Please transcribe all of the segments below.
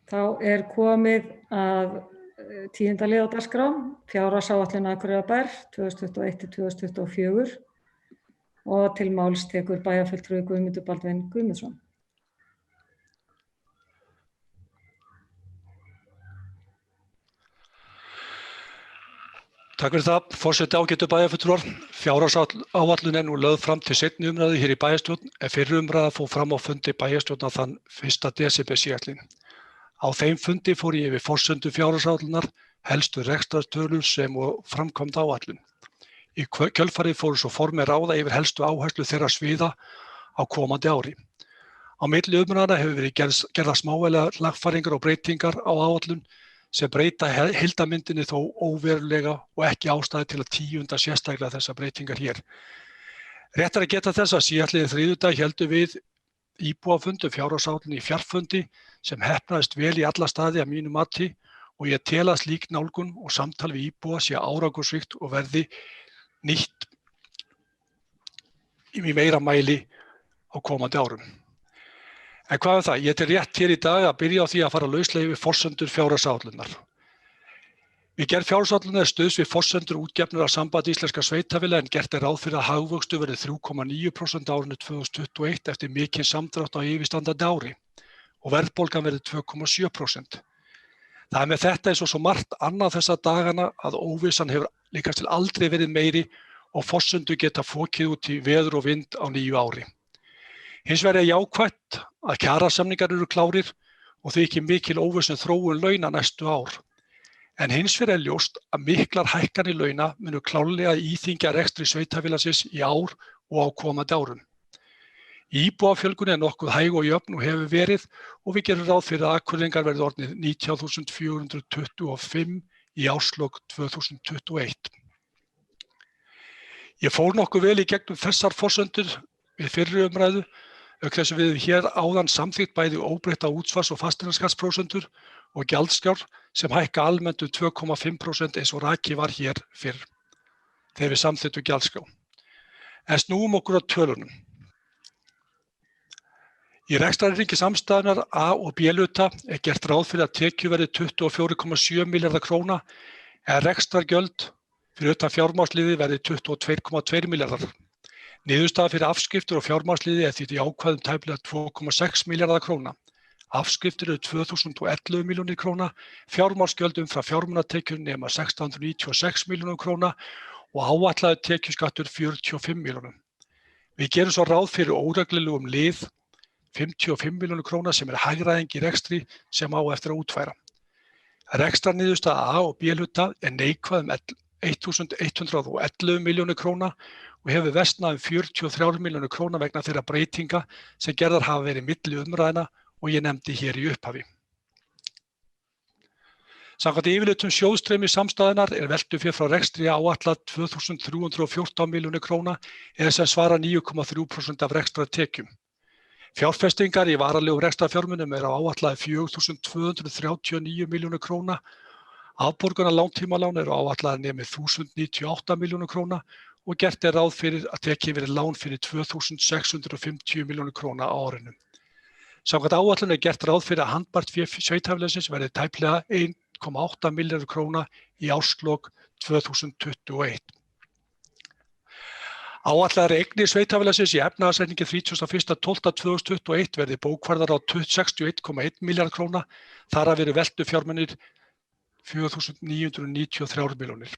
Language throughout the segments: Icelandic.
Þá er komið að 10. lið á dagskrá, fjárhagsáætlun Akureyrarbær 2021-2024 og til máls tekur bæjarfulltrúi Guðmundur Baldvin Guðmundsson. Takk fyrir það, forseti ágætu bæjarfulltrúar. Fjárhagsáætlun nú lögð fram til seinni umræðu hér í bæjarstjórn en fyrri umræða fór fram á fundi bæjarstjórnar þann 1. desember síðastliðinn. Á þeim fundi fór ég yfir forsendur fjárhagsáætlunar, helstu rekstrartölur sem og framkvæmd áætlun. Í kjölfarið fóru svo formið ráða yfir helstu áherslu þeirra sviða á komandi ári. Á milli umræðna hefur verið gerðar smávægilegar lagfæringar og breytingar á áætlun sem breyta heildarmyndinni þó óverulega og ekki ástæðu til að tíunda sérstaklega þessar breytingar hér. Rétt er að geta þess að síðastliðinn þriðjudag héldum við íbúafund fjárhagsáætlun í fjarfundi sem heppnaðist vel í alla staði að mínu mati og ég tel að slík nálgun og samtal við íbúa sé árangursríkt og verði nýtt í meira mæli á komandi árum. En hvað það? Ég tel rétt hér í dag að byrja á því að fara lauslega yfir forsendur fjárhagsáætlunar. Við gerð fjárhagsáætlunar stuðst við forsendur útgefnar af Sambandi íslenskra sveitarfélaga en gert er ráð fyrir að hagvöxtur verði 3,9% á árinu 2021 eftir mikinn samdrátt á yfirstandandi ári og verðbólgan verði 2,7%. Það er með þetta eins og svo margt annað þessa dagana að óvissan hefur líkast til aldrei verið meiri og forsendur geta fokið út í veður og vind á nýju ári. Hins vegar er jákvætt að kjarasamningar eru klárir og því ekki mikil óviss þróun launa næstu ár. En hins vegar er ljóst að miklar hækkanir launa munu klárlega íþyngja rekstri sveitarfélagsins í ár og á komandi árum. Íbúafjölgun er nokkuð hæg og jöfn og hefur verið og við gerum ráð fyrir að Akureyringar verði orðnir 19.425 í árslok 2021. Ég fór nokkuð vel í gegnum þessar forsendur við fyrri umræðu, auk þess að við hér áðan samþykkt bæði óbreytta útsvars- og fasteignaskattsprósentur og gjaldskrár sem hækka almennt 2,5% eins og rakið var hér fyrr þegar við samþykktum gjaldskrá. En snúum okkur að tölunum. Í rekstrarreikningi samstæðunnar A og B-hluta er gert ráð fyrir að tekjur verði 24,7 milljarðar króna en rekstrargjöld fyrir utan fjármagnsliðið verði 22,2 milljarðar. Niðurstaða fyrir afskriftir og fjármagnsliðið er því jákvæð tæplega 2,6 milljarðar króna. Afskriftir eru 2011 milljónir króna, fjármagnsgjöld umfram fjármunatekjur nema 696 milljónum króna og áætlaður tekjuskattur 45 milljónum. Við gerum svo ráð fyrir óreglulegum lið 55 milljónir króna sem er hagræðing í rekstri sem á eftir að útfæra. Rekstrarniðurstaða A og B-hluta er neikvæð 1.111 milljónir króna og hefur versnað 43 milljónir króna vegna þeirra breytinga sem gerðar hafa verið milli umræðna og ég nefndi hér í upphafi. Samkvæmt yfirlitum sjóðstreymis samstæðunnar er veltufé frá rekstri áætlað 2.314 milljónir króna eða sem svara 9,3% af rekstrartekjum. Fjárfestingar í varanlegum rekstrarfjármunum er á áætlað 4.239 milljónir króna. Afborgunar langtímalán eru áætlaðar nemi 1.098 milljónir króna og gert er ráð fyrir að tekið verið lán fyrir 2.650 milljónir króna á árinu. Samkvæmt áætlun er gert ráð fyrir að handbært fé sveitarfélagsins verði tæplega 1,8 milljarðar króna í árslok 2021. Áætlaðar eignir sveitarfélagsins í efnahagsreikningi 31.12.2021 verði bókfærðar á 61,1 milljarð króna, þar af eru veltufjármunir 4.993 milljónir.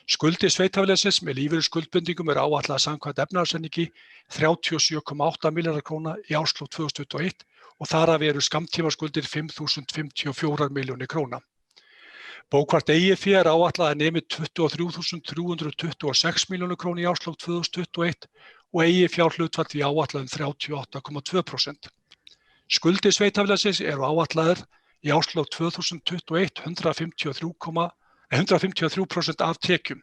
Skuldir sveitarfélagsins með lífeyrisskuldbindingum er áætlað samkvæmt efnahagsreikningi 37,8 milljarðar króna í árslok 2021 og þar af eru skammtímaskuldir 5.054 milljónir króna. Bókfært eigið fé er áætlað að nemi 23.326 milljónir króna í árslok 2021 og eigið fjárhlutfall því áætlað 38,2%. Skuldir sveitarfélagsins eru áætlaðar í árslok 2021 153% af tekjum.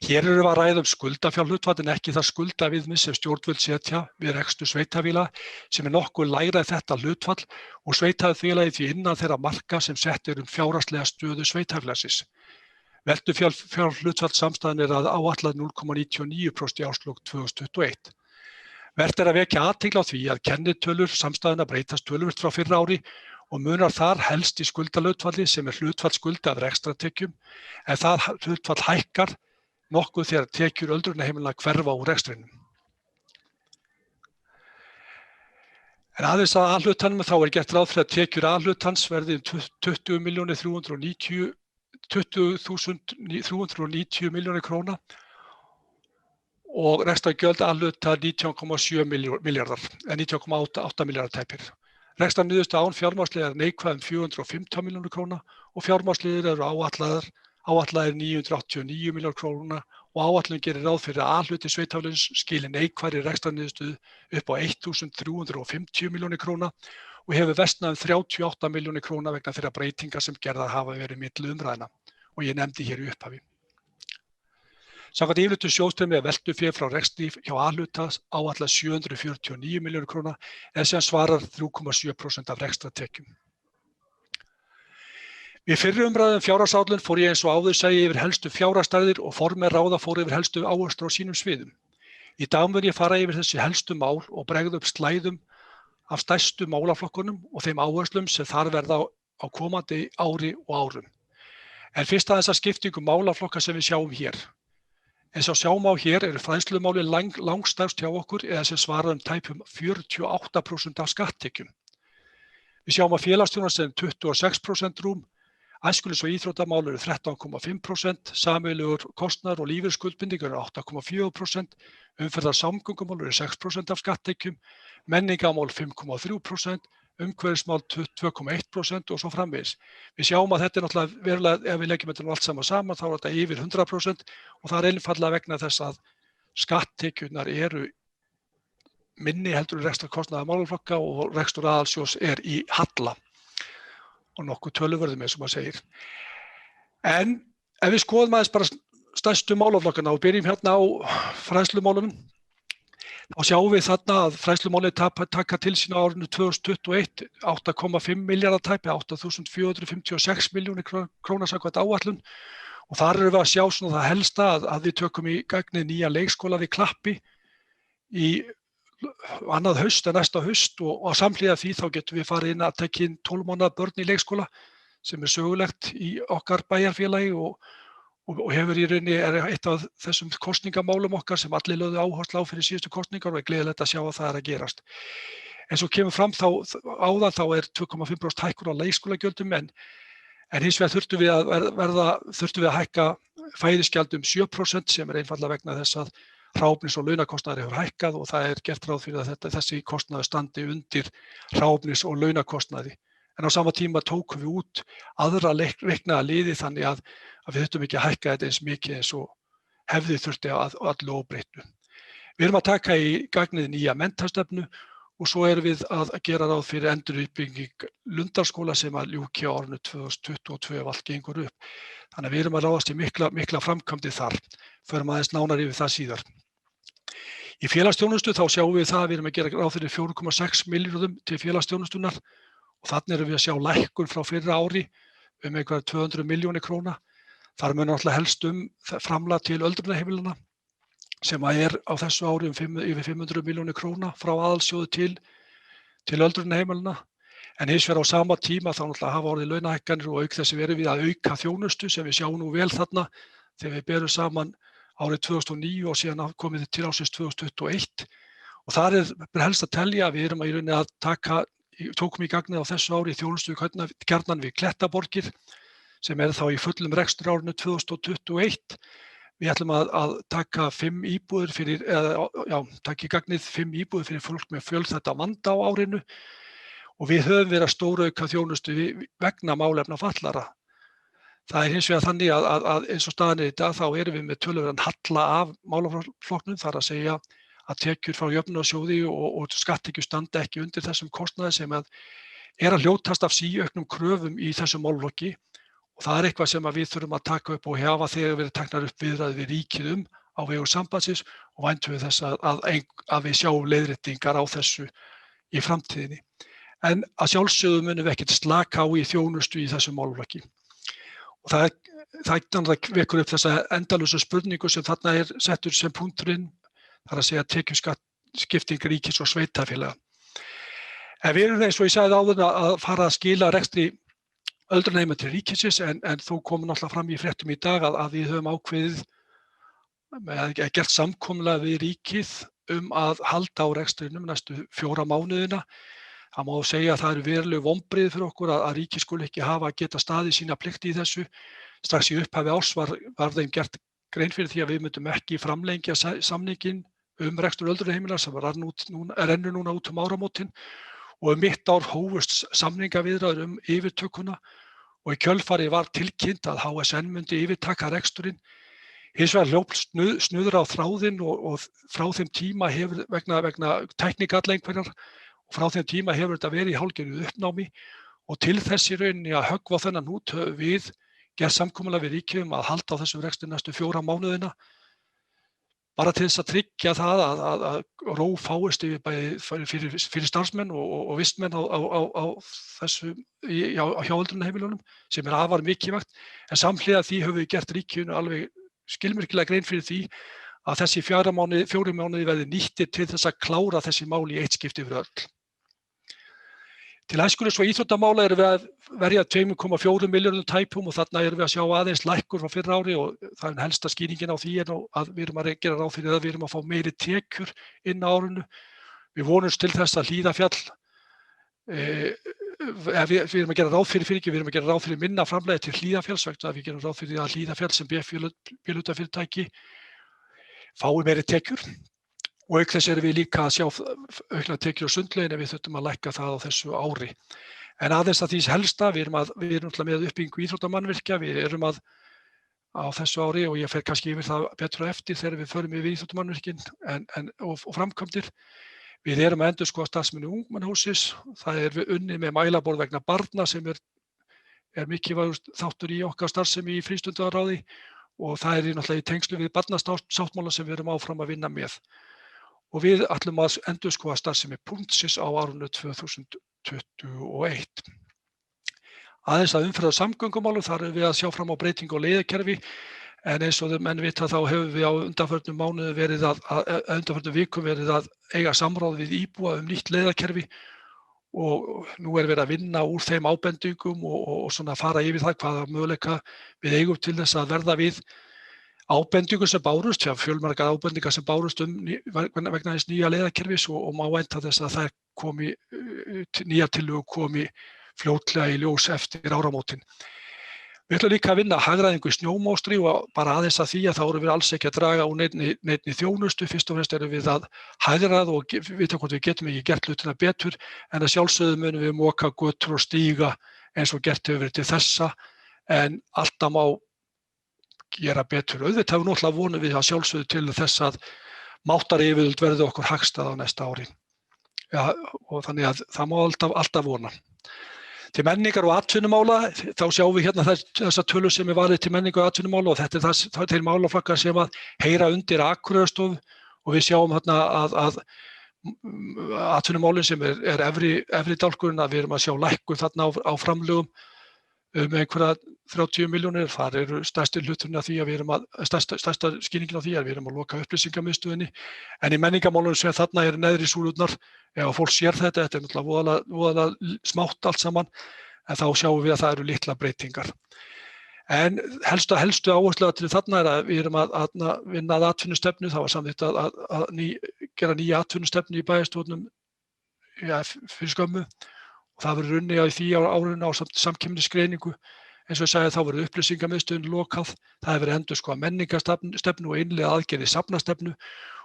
Hér erum við að ræða skuldafjárhlutfall en ekki það skuldaviðmið sem stjórnvöld setja við rekstur sveitarfélaga sem er nokkuð lægra en þetta hlutfall og sveitarfélagið því innan þeirra marka sem sett eru fjárhagslega stöðu sveitarfélagsins. Veltufjárhlutfall samstæðan er að áætlað 0,99% í árslok 2021. Vert er að vekja athygli á því að kennitölur samstæðuna breytast töluvert frá fyrra ári og munar þar helst í skuldahlutfalli sem hlutfall skulda af rekstrartekjum en það hlutfall hækkar nokkuð þegar tekjur öldrunarheimila hverfa úr rekstrinum. En aðeins að A-hlutanum þá gert ráð fyrir að tekjur A-hlutans verði 20.390 milljónir króna og rekstrargjöld A-hluta 19,7 milljarðar, eða 19,8 milljarðar tæpir. Rekstrarniðurstaða án fjármagnsliðar neikvæð 415 milljónir króna og fjármagnsliðir eru áætlaðir 989 milljónir króna og áætlun gerir ráð fyrir að A-hluti sveitarfélagsins skili neikvæðri rekstrarniðurstöðu upp á 1.350 milljónir króna og hefur versnað 38 milljónir króna vegna þeirra breytinga sem gerðar hafa verið milli umræðna og ég nefndi hér í upphafi. Samkvæmt yfirlitum sjóðstreymi veltufé frá rekstri hjá A-hluta áætlað 749 milljónir króna eða sem svarar 3,7% af rekstrartekjum. Við fyrri umræðum fjárhagsáætlun fór ég eins og áður segi yfir helstu fjárhagsstærðir og formenn ráða fór yfir helstu áherslur á sínum sviðum. Í dag mun ég fara yfir þessi helstu mál og bregða upp slæðum af stærstu málaflokkunum og þeim áherslum sem þar verða á komandi ári og árum. En fyrst aðeins að skiptingu málaflokka sem við sjáum hér. Eins og sjáum á hér eru fræðslumálin langstærst hjá okkur eða sem svarar tæpum 48% af skatttekjum. Við sjáum að félagsþjónusta 26% rúm, æskulýðs- og íþróttamál eru 13,5%, sameiginlegur kostnaður og lífeyrisskuldbindingar eru 8,4%, umferðarsamgöngumál eru 6% af skatttekjum, menningarmál 5,3%, umhverfismál 2,1% og svo framvegis. Við sjáum að þetta náttúrulega verulega, ef við leggjum þetta allt saman, þá er þetta yfir 100% og það einfaldlega vegna þess að skatttekjurnar eru minni heldur en rekstrarkostnaðar málaflokka og rekstur aðalsjóðs í halla og nokkuð töluverðum eins og maður segir. En ef við skoðum aðeins bara stærstu málaflokkana og byrjum hérna á fræðslumálunum, þá sjáum við þarna að fræðslumálin taka til sín á árinu 2021 8,5 milljarðar tæpi, 8.456 milljónir króna samkvæmt áætlun og þar erum við að sjá svona það helsta að við tökum í gagnið nýja leikskóla við Klappi í annað haust en næsta haust og samhliða því þá getum við farið inn að tekja inn 12 mánaða börn í leikskóla sem sögulegt í okkar bæjarfélagi og hefur í rauninni eitt af þessum kosningamálum okkar sem allir lögðu áherslu á fyrir síðustu kosningar og gleðilegt að sjá að það að gerast. En svo kemur fram áðan þá 2,5% hækkun á leikskólagjöldum en hins vegar þurftum við að hækka fæðisgjald 7% sem einfaldlega vegna þess að hráefnis- og launakostnaður hefur hækkað og það gert ráð fyrir að þessi kostnaður standi undir hráefnis- og launakostnaði. En á sama tíma tókum við út aðra reiknaða liði þannig að við þurftum ekki að hækka þetta eins mikið eins og hefði þurfti að öllu óbreyttu. Við erum að taka í gagnið nýja menntastefnu og svo erum við að gera ráð fyrir enduruppbygging Lundarskóla sem að ljúki á árinu 2022 ef allt gengur upp. Þannig að við erum að ráðast í mikla framkvæmdir þar. Förum aðeins nánar yfir það síðar. Í félagsþjónustu þá sjáum við það að við erum að gera ráð fyrir 4,6 milljörðum til félagsþjónustunar og þannig erum við að sjá lækkun frá fyrra ári einhverjar 200 milljónir króna. Þar mun náttúrulega helst framlag til öldrunarheimilana sem á þessu ári yfir 500 milljónir króna frá aðalsjóði til öldrunarheimilana. En hins vegar á sama tíma þá náttúrulega hafa orðið launahækkanir og auk þess erum við að auka þjónustu sem við sjáum nú vel þarna þegar við berum saman árið 2009 og síðan komið til ársins 2021. Og þar helst að telja að við erum í rauninni að tókum í gagnið á þessu ári þjónustu gjarnan við Klettaborgir sem þá í fullum rekstur árinu 2021. Við ætlum að taka 5 íbúðir taka í gagnið 5 íbúðir fyrir fólk með fjölþætta vanda á árinu og við höfum verið að stórauka þjónustu vegna málefna fatlaðra. Það hins vegar þannig að eins og staðan í dag þá erum við með töluverðan halla af málaflokknum, þar að segja að tekjur frá jöfnunarsjóði og skatttekjur standa ekki undir þessum kostnaði sem að hljótast af síauknum kröfum í þessum málaflokki. Og það eitthvað sem við þurfum að taka upp og hafa þegar verið teknar upp viðræður við ríkið á vegum sambandsins og væntum við þess að við sjáum leiðréttingar á þessu í framtíðinni. En að sjálfsögðu munum við ekkert slaka á í þjónustu í þessum málaflokki. Og það vekur upp þessa endalausu spurningu sem þarna settur sem punkturinn, þar að segja tekjuskipting ríkis og sveitarfélaga. En við erum eins og ég sagði áður að fara að skila rekstri öldrunarheimila til ríkisins en þó kom náttúrulega fram í fréttum í dag að við höfum ákveðið gert samkomulag við ríkið að halda á rekstrinum næstu 4 mánuðina. Það má segja að það eru veruleg vonbrigði fyrir okkur að ríkið skuli ekki hafa geta staðið sína plikti í þessu. Strax í upphafi árs var þeim gert grein fyrir því að við myndum ekki framlengja samninginn rekstur öldrunarheimila sem rennur núna út áramótin og mitt ár hófust samningaviðræður yfirtökuna og í kjölfarið var tilkynnt að HSN myndi yfirtaka reksturinn. Hins vegar hljóp snuðra á þráðinn og frá þeim tíma hefur vegna tæknigalla einhverjar og frá þeim tíma hefur þetta verið í hálfgerðu uppnámi og til þess í rauninni að höggva á þennan hnút höfum við gert samkomulag við ríkið að halda á þessum rekstri næstu 4 mánuðina bara til þess að tryggja það að ró fáist yfir bæði fyrir starfsmenn og vistmenn á þessu hjá öldrunarheimilunum sem afar mikilvægt en samhliða því höfum við gert ríkinu alveg skilmerkilega grein fyrir því að þessi 4 mánuði verði nýttir til þess að klára þessi mál í eitt skipti yfir öll. Til æskulýðs- og íþróttamála erum við að verja 2,4 milljörðum tæpum og þarna erum við að sjá aðeins lækkun frá fyrra ári og það er helsta skýringin á því að við erum að gera ráð fyrir að við erum að fá meiri tekjur inn á árinu. Við vonumst til þess að Hlíðarfjall við erum að gera ráð fyrir minna framlagi til Hlíðarfjalls vegna að við gerum ráð fyrir að Hlíðarfjall sem B-hlutafyrirtæki fái meiri tekjur og auk þess erum við líka að sjá auknar tekjur á sundlaugin en við þurfum að lækka það á þessu ári. En aðeins að því helsta, við erum náttúrulega með uppbyggingu íþróttamannvirkja, við erum á þessu ári og ég fer kannski yfir það betur á eftir þegar við förum yfir íþróttamannvirkin og framkvæmdir. Við erum að endurskoða starfsemi ungmennahússins, það er við unnið með mælaborð vegna barna sem er mikilvægur þáttur í okkar starfsemi í frístundaráði og það er náttúrulega í tengslu við barnasáttmála sem við erum áfram að vinna með. Og við ætlum að endurskoða starfsemi punktsins á árinu 2021. Aðeins að umferðar samgöngumálum, þar erum við að sjá fram á breytingu á leiðakerfi en eins og menn vita þá hefur við á undanförnum mánuðum undanförnum vikum verið að eiga samráð við íbúa nýtt leiðakerfi og nú er verið að vinna úr þeim ábendingum og svona fara yfir það hvaða möguleika við eigum til þess að verða við ábendingu sem bárust, fjölmargar ábendingar sem bárust vegna þess nýja leiðakerfis og má vænta þess að þær nýjar tillögur komi fljótlega í ljós eftir áramótin. Við ætlum líka að vinna hagræðingu í snjómokstri og bara aðeins að því að þá erum við alls ekki að draga úr neinni þjónustu. Fyrst og fremst erum við að hagræða og vita hvort við getum ekki gert hlutina betur en að sjálfsögðu munum við moka götur og stíga eins og gert hefur verið til þessa en alltaf má gera betur. Auðvitað náttúrulega vonum við að sjálfsögðu til þess að máttaryfirvöld verði okkur hagstæð á næsta ári. Ja, og þannig að það má alltaf vona. Til menningar og atvinnumála, þá sjáum við hérna þessa tölur sem varðið til menningar og atvinnumála og þetta er þeir málaflokkar sem að heyra undir Akureyrarstofu og við sjáum hérna að atvinnumálin sem er efri dálkurinn að við erum að sjá lækkun þarna á framlögum einhverja 30 milljónir. Þar eru stærsti hluturinn af því að við erum stærsta skýringin á því að við erum að loka upplýsingamiðstöðinni. En í menningarmálunum sem þarna eru neðri súlurnar, ef fólk sér þetta er náttúrulega voðalega smátt allt saman, en þá sjáum við að það eru litlar breytingar. En helstu áhersluatriði þarna er að við erum að vinna að atvinnustefnu. Það var samþykkt að gera nýja atvinnustefnu í bæjarstjórnum fyrir skömmu. Það verður unnið í því árinu á samkeppnisgreiningu. Eins og ég sagði þá verður upplýsingamiðstöðin lokað. Það hefur verið endurskoðað menningarstefnu og innleiða aðgerðir safnastefnu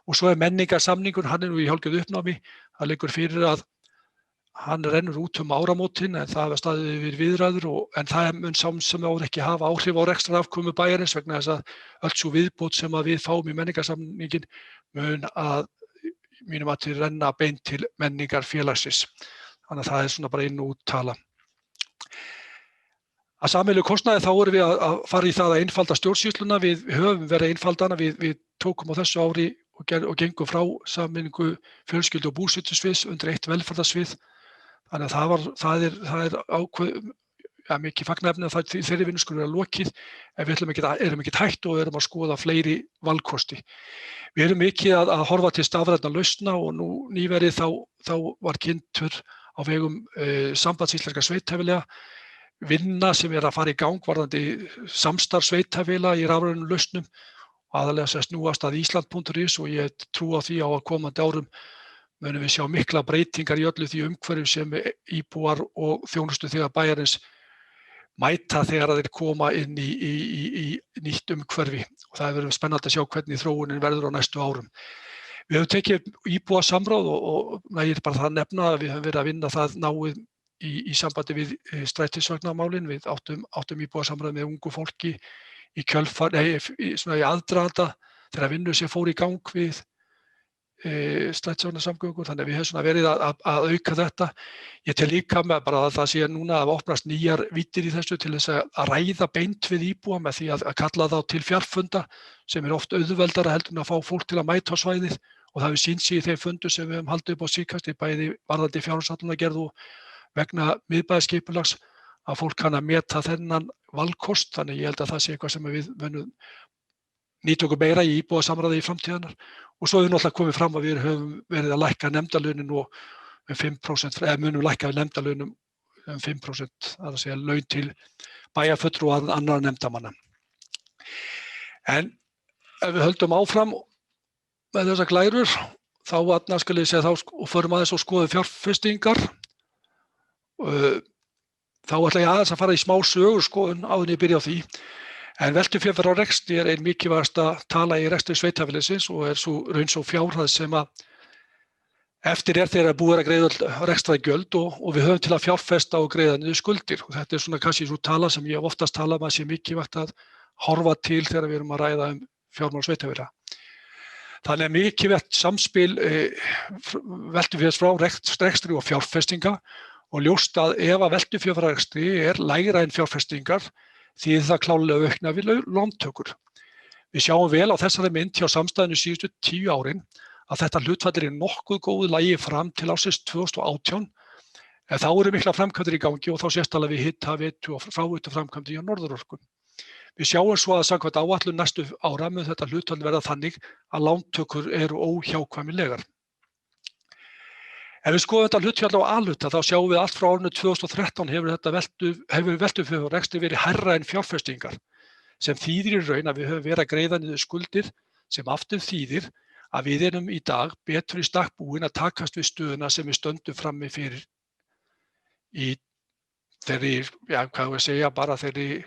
og svo er menningarsamningur, hann er nú í hálfgerðu uppnámi. Það liggur fyrir að hann rennur út áramótin en það hefur staðið yfir viðræður en það mun samt sem áður ekki hafa áhrif á rekstrarafkomu bæjarins vegna þess að öll sú viðbót sem að við fáum í menningarsamningin mun að mínum að til renna beint til menningarfélagsins. Þannig að það er svona bara inn og út tala. Að sameiginlegu kostnaði þá erum við að fara í það að einfalda stjórnsýsluna. Við höfum verið að einfalda hana. Við tókum á þessu ári og gengum frá sameiningu fjölskyldu- og búsetusviðs undir eitt velferðarsvið. Þannig að það er mikið fagnaefni að þeirri vinnu skuli vera lokið en við erum ekki hætt og erum að skoða fleiri valkosti. Við erum mikið að horfa til stafrænna lausna og nú nýverið þá var kynntur á vegum Sambands íslenskra sveitarfélaga, vinna sem að fara í gang varðandi samstarf sveitarfélaga í rafrænum lausnum, aðalega sem snúast að Ísland.is, og ég trú á því á að komandi árum munum við sjá mikla breytingar í öllu því umhverfi sem íbúar og þjónustuþegar bæjarins mæta þegar þeir koma inn í nýtt umhverfi, og það verður spennandi að sjá hvernig þróunin verður á næstu árum. Við höfum tekið íbúasamráð og nægir bara það að nefna að við höfum verið að vinna það náið í sambandi við strætisvagnamálin. Við áttum íbúasamráð með ungu fólki í kjölfar, svona í aðdraganda þegar vinnu sem fór í gang við strætisvagnasamgöngur, þannig að við höfum svona verið að auka þetta. Ég tel líka með bara að það sé núna að opnast nýjar víddir í þessu til þess að ræða beint við íbúa með því að kalla þá til fjarfunda sem oft auðveldara heldur en að fá fólk til að mæta á svæðið, og það hefur sýnt sig í þeim fundum sem við höfum haldið upp á síðkastið, bæði varðandi fjárhagsáætlunargerð og vegna miðbæjarskipulags, að fólk kann að meta þennan valkost. Þannig ég held að það sé eitthvað sem við munum nýta okkur meira í íbúasamráði í framtíðarinnar. Og svo hefur náttúrulega komið fram að við höfum verið að lækka nefndalaunin um 5%, eða munum lækka nefndalaunum um 5%, það er að segja laun til bæjarfulltrúa og annarra nefndarmanna. En ef við höldum áfram með þessar glærur, þá skal ég segja þá og förum aðeins og skoðum fjárfestingar. Þá ætla ég aðeins að fara í smá sögurskoðun áður en ég byrja á því. En veltufé á rekstri ein mikilvægasta tala í rekstri sveitarfélagsins og sú fjárhæð sem að eftir þegar búið að greiða rekstrargjöld og við höfum til að fjárfesta og greiða niður skuldir. Og þetta svona kannski svo tala sem ég oftast tala að sé mikilvægt að horfa til þegar við erum að ræða fjármál sveitarfélaga. Þannig að mikilvægt samspil veltufés frá rekstri og fjárfestinga, og ljóst að ef að veltufé frá rekstri lægra en fjárfestingar því það klárlega aukna við lántökur. Við sjáum vel á þessari mynd hjá samstæðinu síðustu 10 árin að þetta hlutfall nokkuð góðu lagi fram til ársins 2018, en þá eru mikla framkvæmdir í gangi og þá sérstaklega við hitaveitu og fráveituframkvæmdir hjá Norðurorku. Við sjáum svo að samkvæmt áætlun næstu ára mun þetta hlutfall verða þannig að lántökur eru óhjákvæmilegar. Ef við skoðum þetta hlutfall á A-hluta þá sjáum við allt frá árinu 2013 hefur veltufé frá rekstri verið hærra en fjárfestingar, sem þýðir í raun að við höfum verið að greiða niður skuldir, sem aftur þýðir að við erum í dag betur í stakk búin að takast við stöðuna sem við stöndum frammi fyrir í þeirri, hvað við segja, bara þeim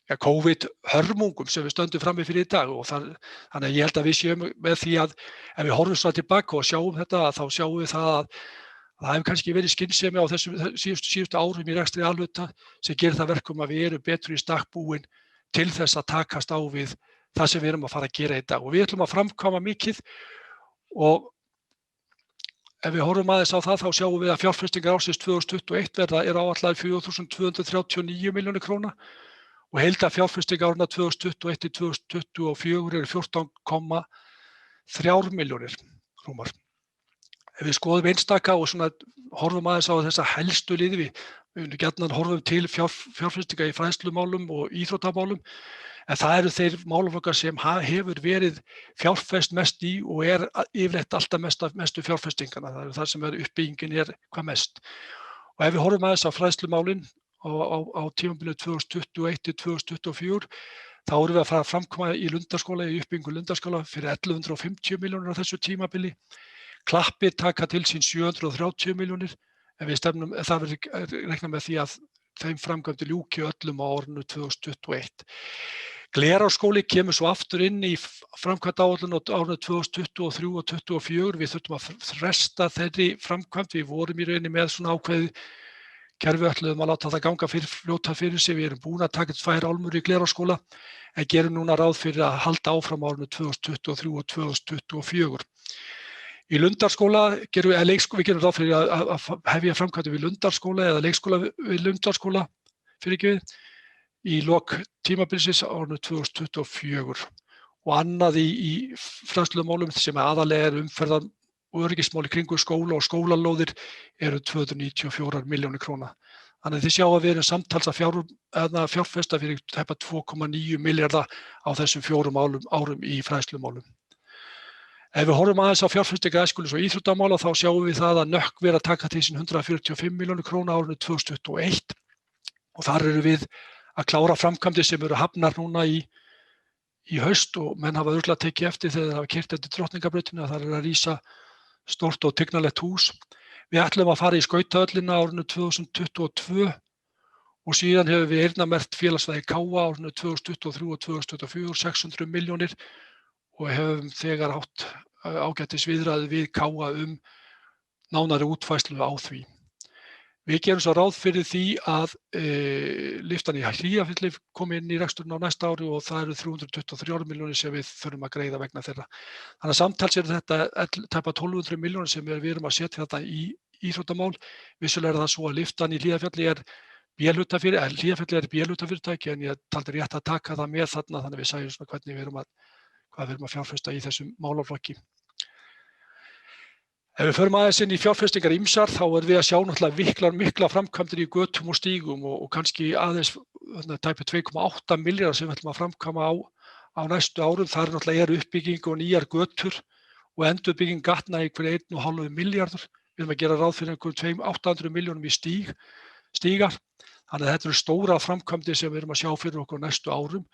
COVID-hörmungum sem við stöndum frammi fyrir í dag. Og þannig að ég held að við séum með því að ef við horfum svo tilbaka og sjáum þetta, þá sjáum við það að það hefur kannski verið skynsemi á þessum síðustu árum í rekstri A-hluta sem gerir það verkum að við erum betur í stakk búin til þess að takast á við það sem við erum að fara að gera í dag. Og við ætlum að framkvæma mikið, og ef við horfum aðeins á það þá sjáum við að fjárfestingar ársins 2021 eru áætlaðar 4.239 milljónir króna og heilda fjárfestingar árna 2021 til 2024 eru 14,3 milljónir rúmar. Ef við skoðum einstaka og svona horfum aðeins á þessa helstu liði, við gjarnan horfum til fjárfestinga í fræðslumálum og íþróttamálum, en það eru þeir málaflokkar sem hefur verið fjárfest mest í og yfirleitt alltaf mestu fjárfestingana. Það það sem uppbyggingin hvað mest. Og ef við horfum aðeins á fræðslumálin á tímabilinu 2021 til 2024, þá erum við að fara að framkoma í Lundarskóla, í uppbyggingu Lundarskóla fyrir 1150 milljónir á þessu tímabili. Klappi taka til sín 730 milljónir, en við stefnum, það verður reiknað með því að þeim framkvæmdi ljúki öllum á árinu 2021. Glerárskóli kemur svo aftur inn í framkvæmdaáætlun á árinu 2023 og 2024. Við þurftum að fresta þeirri framkvæmd. Við vorum í rauninni með svona ákveðið kerfi, ætluðum að láta það ganga fljóta fyrir sig. Við erum búin að taka 2 álmur í Glerárskóla, en gerum núna ráð fyrir að halda áfram á árinu 2023 og 2024. Í Lundarskóla gerum við gerum ráð fyrir að hefja framkvæmdi við Lundarskóla eða leikskóla við Lundarskóla í lok tímabilsins árinu 2024. Og annað í fræðslumálum sem aðallega umferðar og öryggismál í kringum skóla og skólalóðir eru 294 milljónir króna. Þannig að þið sjá að við erum samtals að fjárfesta fyrir tæpa 2,9 milljarða á þessum 4 árum í fræðslumálum. Ef við horfum aðeins á fjárfestingar æskulýðs- og íþróttamála þá sjáum við það að Nökkvi er að taka til sín 145 milljónir króna á árinu 2021 og þar eru við að klára framkvæmdir sem eru hafnar núna í haust og menn hafa örugglega tekið eftir þegar þeir hafa keyrt eftir Drottningarbrautinni að þar er að rísa stórt og tignarlegt hús. Við ætlum að fara í skautahöllina á árinu 2022 og síðan hefur við eyrnamerkt félagsvæði Káa á árinu 2023 og 2024 600 milljónir og hefum þegar átt ágætis viðræði við Káa nánari útfærslu á því. Við gerum svo ráð fyrir því að lyftan í Hlíðarfjalli komi inn í reksturinn á næsta ári og það eru 323 milljónir sem við þurfum að greiða vegna þeirra. Þannig að samtals eru þetta tæpa 1200 milljónir sem við erum að setja þetta í íþróttamál. Vissulega er það svo að lyftan í Hlíðarfjalli er B-hlutafyrirtæki en ég taldi rétt að taka það með þarna þannig að við sæjum svona hvað við erum að fjárfesta í þessum málaflokki. Ef við förum aðeins inn í fjárfestingar ýmsar þá erum við að sjá náttúrulega mikla framkvæmdir í götum og stígum og kannski aðeins tæpa 2,8 milljarðar sem við ætlum að framkvæma á næstu árum. Þar náttúrulega uppbygging og nýjar götur og endurbygging gatna í einhverju 1,5 milljarður. Við erum að gera ráð fyrir einhverjum 800 milljónum í stígar. Þannig að þetta eru stóra framkvæmdir sem við erum að sjá fyrir okkur á næstu árum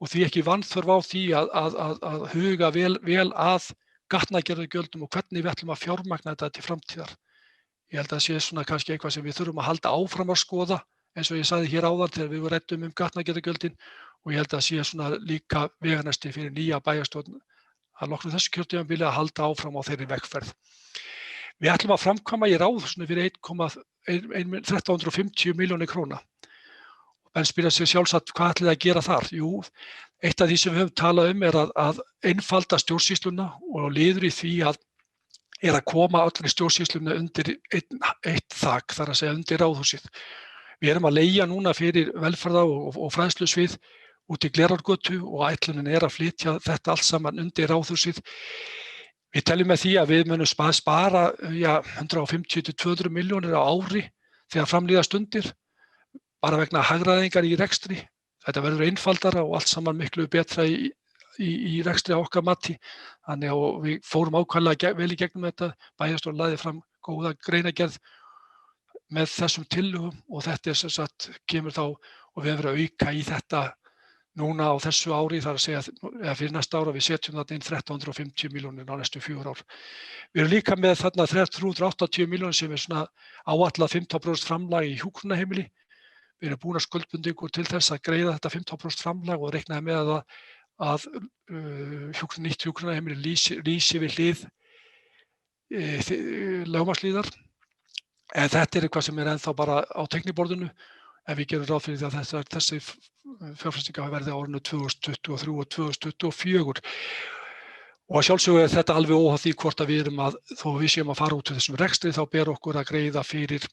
og því ekki vanþörf á því að huga vel að gatnagerðargjöldum og hvernig við ætlum að fjármagna þetta til framtíðar. Ég held að það sé svona kannski eitthvað sem við þurfum að halda áfram að skoða eins og ég sagði hér áðan þegar við ræddum gatnagerðargjöldin og ég held að það sé svona líka veganesti fyrir nýja bæjarstjórn að loknu þessu kjörtímabili að halda áfram á þeirri vegferð. Við ætlum að framkvæma í Ráðhúsinu fyrir 1,350 milljónir króna. Menn spyrja sig sjálfsagt hvað ætlið að gera þar? Jú, eitt af því sem við höfum talað er að einfalda stjórnsýsluna og liður í því er að koma allri stjórnsýsluna undir eitt þak, þar að segja undir Ráðhúsið. Við erum að leigja núna fyrir velferða- og fræðslusvið út í Glerárgötu og ætlunin er að flytja þetta allt saman undir Ráðhúsið. Við teljum með því að við munum spara 150-200 milljónir á ári þegar fram líða stundir, bara vegna hagræðingar í rekstri. Þetta verður einfaldara og allt saman miklu betra í rekstri á okkar mati. Þannig að við fórum ákvæmlega vel í gegnum þetta, bæjarstjórinn lagði fram góða greinargerð með þessum tillögum og þetta sem sagt kemur þá og við höfum verið að auka í þetta núna á þessu ári, þar að segja eða fyrir næsta ára við setjum þetta inn 1350 milljónir á næstu 4 ár. Við erum líka með þarna 380 milljónir sem svona áætlað 15% framlag í hjúkrunarheimili. Við erum búin að skuldbindingu til þess að greiða þetta 15% framlag og reiknaði með að nýtt hjúkrunarheimili lýsi við hlið lögmannslíðar. En þetta er eitthvað sem er ennþá bara á teikniborðinu en við gerum ráð fyrir því að þessi fjárfestingar verði á árinu 2023 og 2024. Og að sjálfsögðu er þetta alveg óháð því hvort að við erum þó við séum að fara út úr þessum rekstri þá ber okkur að greiða fyrir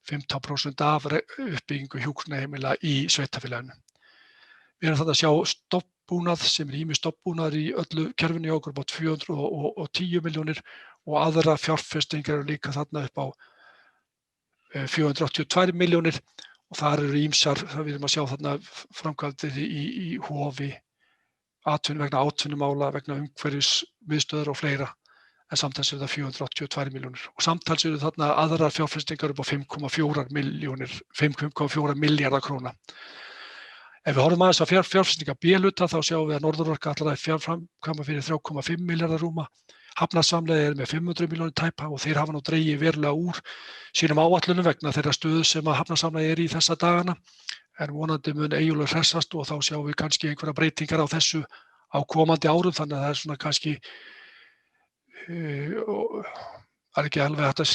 15% af uppbyggingu hjúkrunarheimila í sveitarfélaginu. Við erum þarna að sjá stofnbúnað sem ýmis stofnbúnaður í öllu kerfinu í okkur upp á 410 milljónir og aðra fjárfestingar eru líka þarna upp á 482 milljónir og þar eru ýmsar, við erum að sjá þarna framkvæmdir í Hofi, vegna atvinnumála, vegna umhverfismiðstöðvar og fleira, en samtals eru það 482 milljónir. Og samtals eru þarna aðrar fjárfestingar upp á 5,4 milljarðar króna. Ef við horfum aðeins á fjárfestingar B-hluta þá sjáum við að Norðurorka ætlar að fjárframkvæma fyrir 3,5 milljarðar rúma. Hafnarsamlegið með 500 milljónir tæpa og þeir hafa nú dregið verulega úr sínum áætlunum vegna þeirra stöðu sem að Hafnarsamlegið í þessa dagana. En vonandi mun Eyjólfur hressast og þá sjáum við kannski einhverja breytingar á þessu á komandi árum. Þannig að það er svona kannski, það er ekki alveg hægt að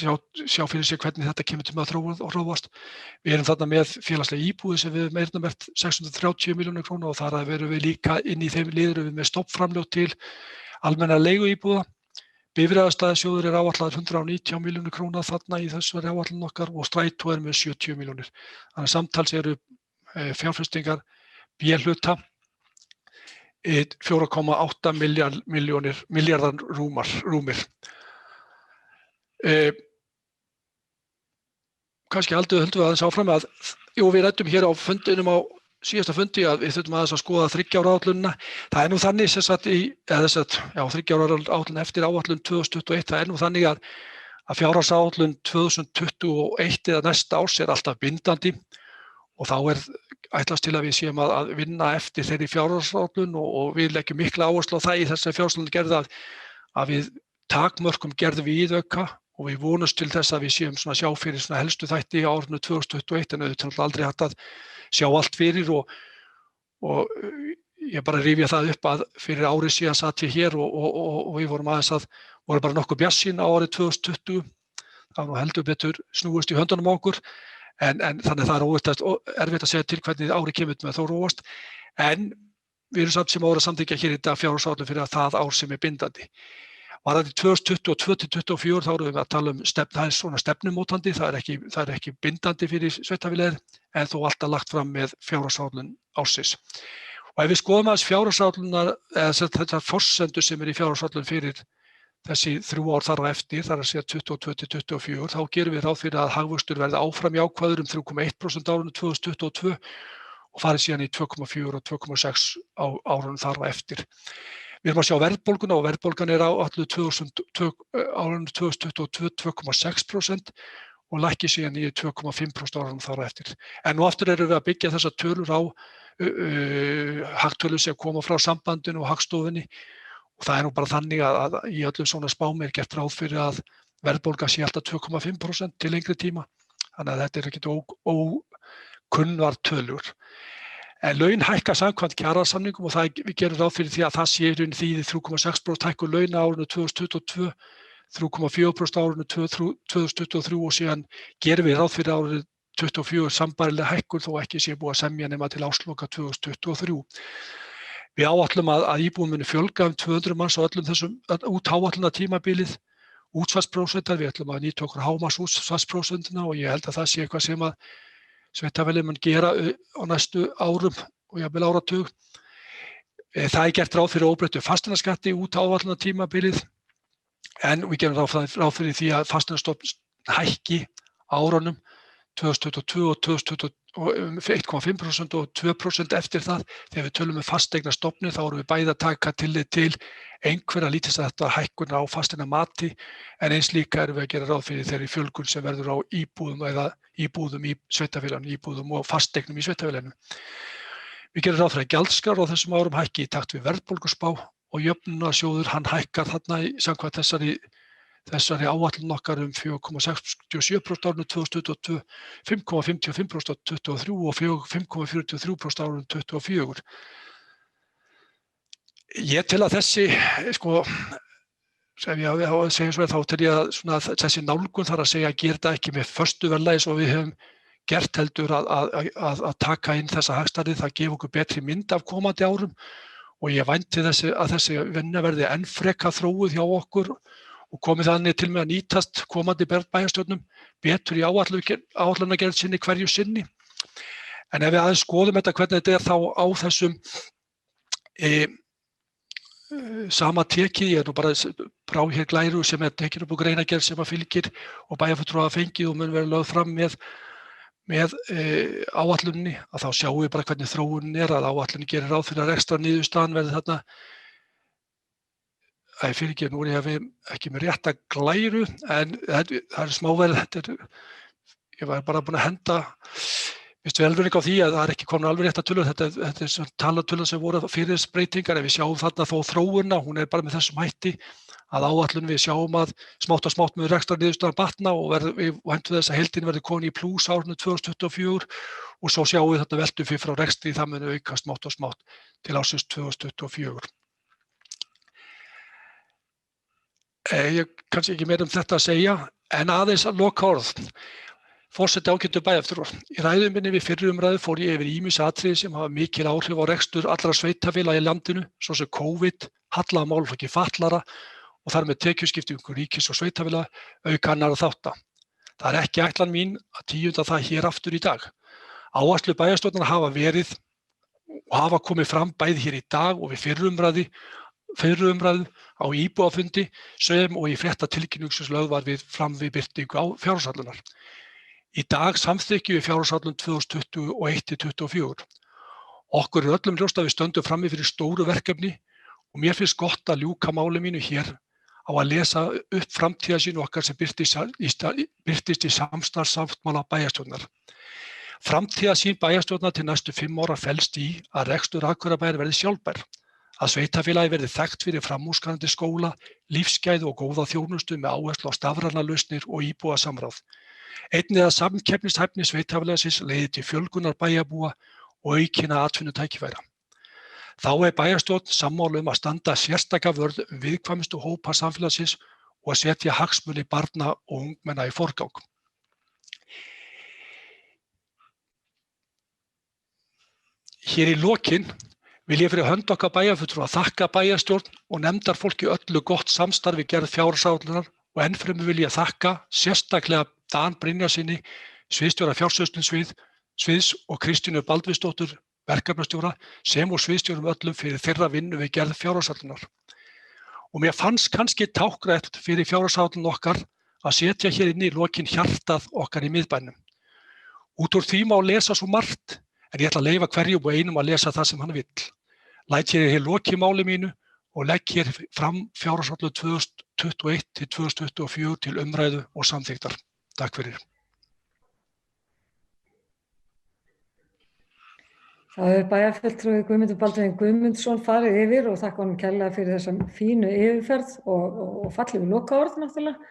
sjá fyrir sig hvernig þetta kemur til með að þróast. Við erum þarna með félagslega íbúðir sem við eyrnamerkt 630 milljónir króna og þar verum við líka inn í þeim liður við með stofnframlög til almenna leiguíbúða. Bifreiðastæðasjóður er áætlaður 190 milljónir króna þarna í þessu áætlun okkar og strætó er með 70 milljónir. Þannig að samtals eru fjárfestingar B-hluta 4,8 milljarðar rúmir. Kannski höldum við aðeins áfram við ræddum hér á fundinum á síðasta fundi að við þurfum aðeins að skoða 3 ára áætlunina. Það nú þannig sem sagt 3 ára áætlun eftir áætlun 2021, það nú þannig að fjárhagsáætlun 2021 eða næsta árs alltaf bindandi og þá ætlast til að við séum að vinna eftir þeirri fjárhagsáætlun og við leggjum mikla áherslu á það í þessari fjárhagsáætlunargerð að við takmörkum gerð viðauka og við vonumst til þess að við séum svona sjá fyrir svona helstu þætti á árinu 2021 en auðvitað aldrei hægt að sjá allt fyrir og ég bara rifja það upp að fyrir ári síðan satt ég hér og við vorum bara nokkuð bjartsýn á árið 2020. Það var nú heldur betur snúist í höndunum á okkur en þannig það erfitt að segja til hvernig ári kemur með þó róast en við erum samt sem ára að samþykkja hér í dag fjárhagsáætlun fyrir að það ár sem bindandi. Varðandi 2022-2024 þá erum við að tala það svona stefnumótandi, það ekki bindandi fyrir sveitarfélagið en þó alltaf lagt fram með fjárhagsáætlun ársins. Og ef við skoðum aðeins fjárhagsáætlunar eða þetta forsendur sem í fjárhagsáætlun fyrir þessi 3 ár þar á eftir, þar að segja 22-24, þá gerum við ráð fyrir að hagvöxtur verði áfram jákvæður 3,1% árinu 2022 og farið síðan í 2,4 og 2,6 á árunum þar á eftir. Við erum að sjá verðbólguna og verðbólgan árinu 2022 2,6% og lækki síðan í 2,5% árunum þar á eftir. En nú aftur erum við að byggja þessar tölur á hagtölur sem koma frá sambandinu og hagstofunni og það nú bara þannig að í öllum svona spám gert ráð fyrir að verðbólga sé alltaf 2,5% til lengri tíma. Þannig að þetta ekkert ókunnar tölur. En laun hækka samkvæmt kjarasamningum og við gerum ráð fyrir því að það sé í rauninni þýðir 3,6% hækkun launa á árinu 2022, 3,4% á árinu 2023 og síðan gerum við ráð fyrir árinu 2024 sambærilega hækkun þó ekki sé búið að semja nema til ársloka 2023. Við áætlum að íbúum muni fjölga 200 manns á öllum þessum út áætlunartímabilið, útsvarsprósentar, við ætlum að nýta okkur hámarksútsvarsprósentina og ég held að það sé eitthvað sem að sveitarfélögin mun gera á næstu árum og jafnvel áratug. Það gert ráð fyrir óbreyttu fasteignaskatti út áætlunartímabilið en við gerum ráð fyrir því að fasteignastofn hækki árunum 2022 og 1,5% og 2% eftir það. Þegar við tölum fasteignastofni þá erum við bæði að taka tillit til einhverja lítils að þetta hækkun á fasteignamati en eins líka erum við að gera ráð fyrir þeirri fjölgun sem verður á íbúðum eða íbúðum í sveitarfélaginu, íbúðum og fasteignum í sveitarfélaginu. Við gerum ráð fyrir að gjaldskrár á þessum árum hækki í takt við verðbólguspá og jöfnunarsjóður hann hækkar þarna samkvæmt þessari áætlun okkar 4,67% árinu 2022, 5,55% á 2023 og 5,43% árinu 2024. Ég tel að þessi, þá tel ég að þessi nálgun þarf að segja að gera þetta ekki með föstu verðlagi eins og við höfum gert heldur að taka inn þessa hagstærðir, það gefur okkur betri mynd af komandi árum og ég vænti að þessi vinna verði enn frekar þróuð hjá okkur og komið þannig til með að nýtast komandi bæjarstjórnum betur í áætlunargerð sinni hverju sinni. En ef við aðeins skoðum þetta hvernig þetta þá á þessum sama tekið, ég nú bara brá hér glæru sem tekin upp úr greinargerð sem að fylgir og bæjarfulltrúar hafa fengið og mun vera lögð fram með áætlunni, að þá sjáum við bara hvernig þróunin að áætlunin gerir ráð fyrir að rekstrar niðurstaðan verði þarna. Nú ég ekki með rétta glæru, en það smáverð, ég var bara búinn að henda velvirðingu á því að það ekki komin alveg rétta tölur, þetta svona talatölur sem voru fyrirbreytingar, en við sjáum þarna þó þróunina, hún bara með þessum hætti að áætlun við sjáum að smátt og smátt með rekstrarniðurstaðan batna og við væntum þess að heildin verði komin í plús árinu 2024 og svo sjáum við þetta veltum fyrir frá rekstri, það muni aukast smátt og smátt til ársins 2024. Ég kannski ekki meira þetta að segja, en aðeins að loka orð. Forseti ágætu bæjarfulltrúar. Í ræðu minni við fyrri umræðu fór ég yfir ýmis atriði sem hafa mikil áhrif á rekstur allra sveitarfélaga í landinu, svo sem COVID, halla á málaflokki fatlaðra og þar með tekjuskiptingu ríkis og sveitarfélaga auk annarra þátta. Það ekki ætlan mín að tíunda það hér aftur í dag. Áherslur bæjarstjórnar hafa verið og hafa komið fram bæði hér í dag og við fyrri umræðu á íbúafundi sem og í fréttatilkynningu sem lögð var fram við birtingu á fjárhagsáætlunar. Í dag samþykkjum við fjárhagsáætlun 2021-2024 Okkur öllum ljóst að við stöndum frammi fyrir stóru verkefni og mér finnst gott að ljúka máli mínu hér á að lesa upp framtíðarsýn okkar sem birtist í samstarfssáttmála bæjarstjórnar. Framtíðarsýn bæjarstjórnar til næstu 5 ára felst í að rekstur Akureyrarbæjar verði sjálfbær, að sveitarfélagið verði þekkt fyrir framúrskarandi skóla, lífsgæði og góða þjónustu með áherslu á stafrænar lausnir og íbúasamráð. Einnig að samkeppnishæfni sveitarfélagsins leiði til fjölgunar bæjarbúa og aukinna atvinnutækifæra. Þá bæjarstjórn sammála að standa sérstaka vörð viðkvæmustu hópa samfélagsins og að setja hagsmuni barna og ungmenna í forgang. Hér í lokin vil ég fyrir hönd okkar bæjarfulltrúa þakka bæjarstjórn og nefndarfólki öllu gott samstarf við gerð fjárhagsáætlunar og ennfremur vil ég þakka sérstaklega Dan Brynjarssyni, sviðsstjóra fjársýslusviðs og Kristínu Baldvinsdóttur, verkefnastjóra, sem og sviðsstjórum öllum fyrir þeirra vinnu við gerð fjárhagsáætlunar. Og mér fannst kannski táknrænt fyrir fjárhagsáætlun okkar að setja hér inn í lokin hjartað okkar í miðbænum. Út úr því má lesa svo margt, en ég ætla að leyfa hverjum og einum að lesa það sem hann vill. Læt hér loki máli mínu og legg hér fram fjárhagsáætlun 2021 til 2024 til umræðu og samþykktar. Takk fyrir. Það hefur bæjarfulltrúi Guðmundur Baldvin Guðmundsson farið yfir og þakka honum kærlega fyrir þessa fínu yfirferð og fallegu lokaorð náttúrulega.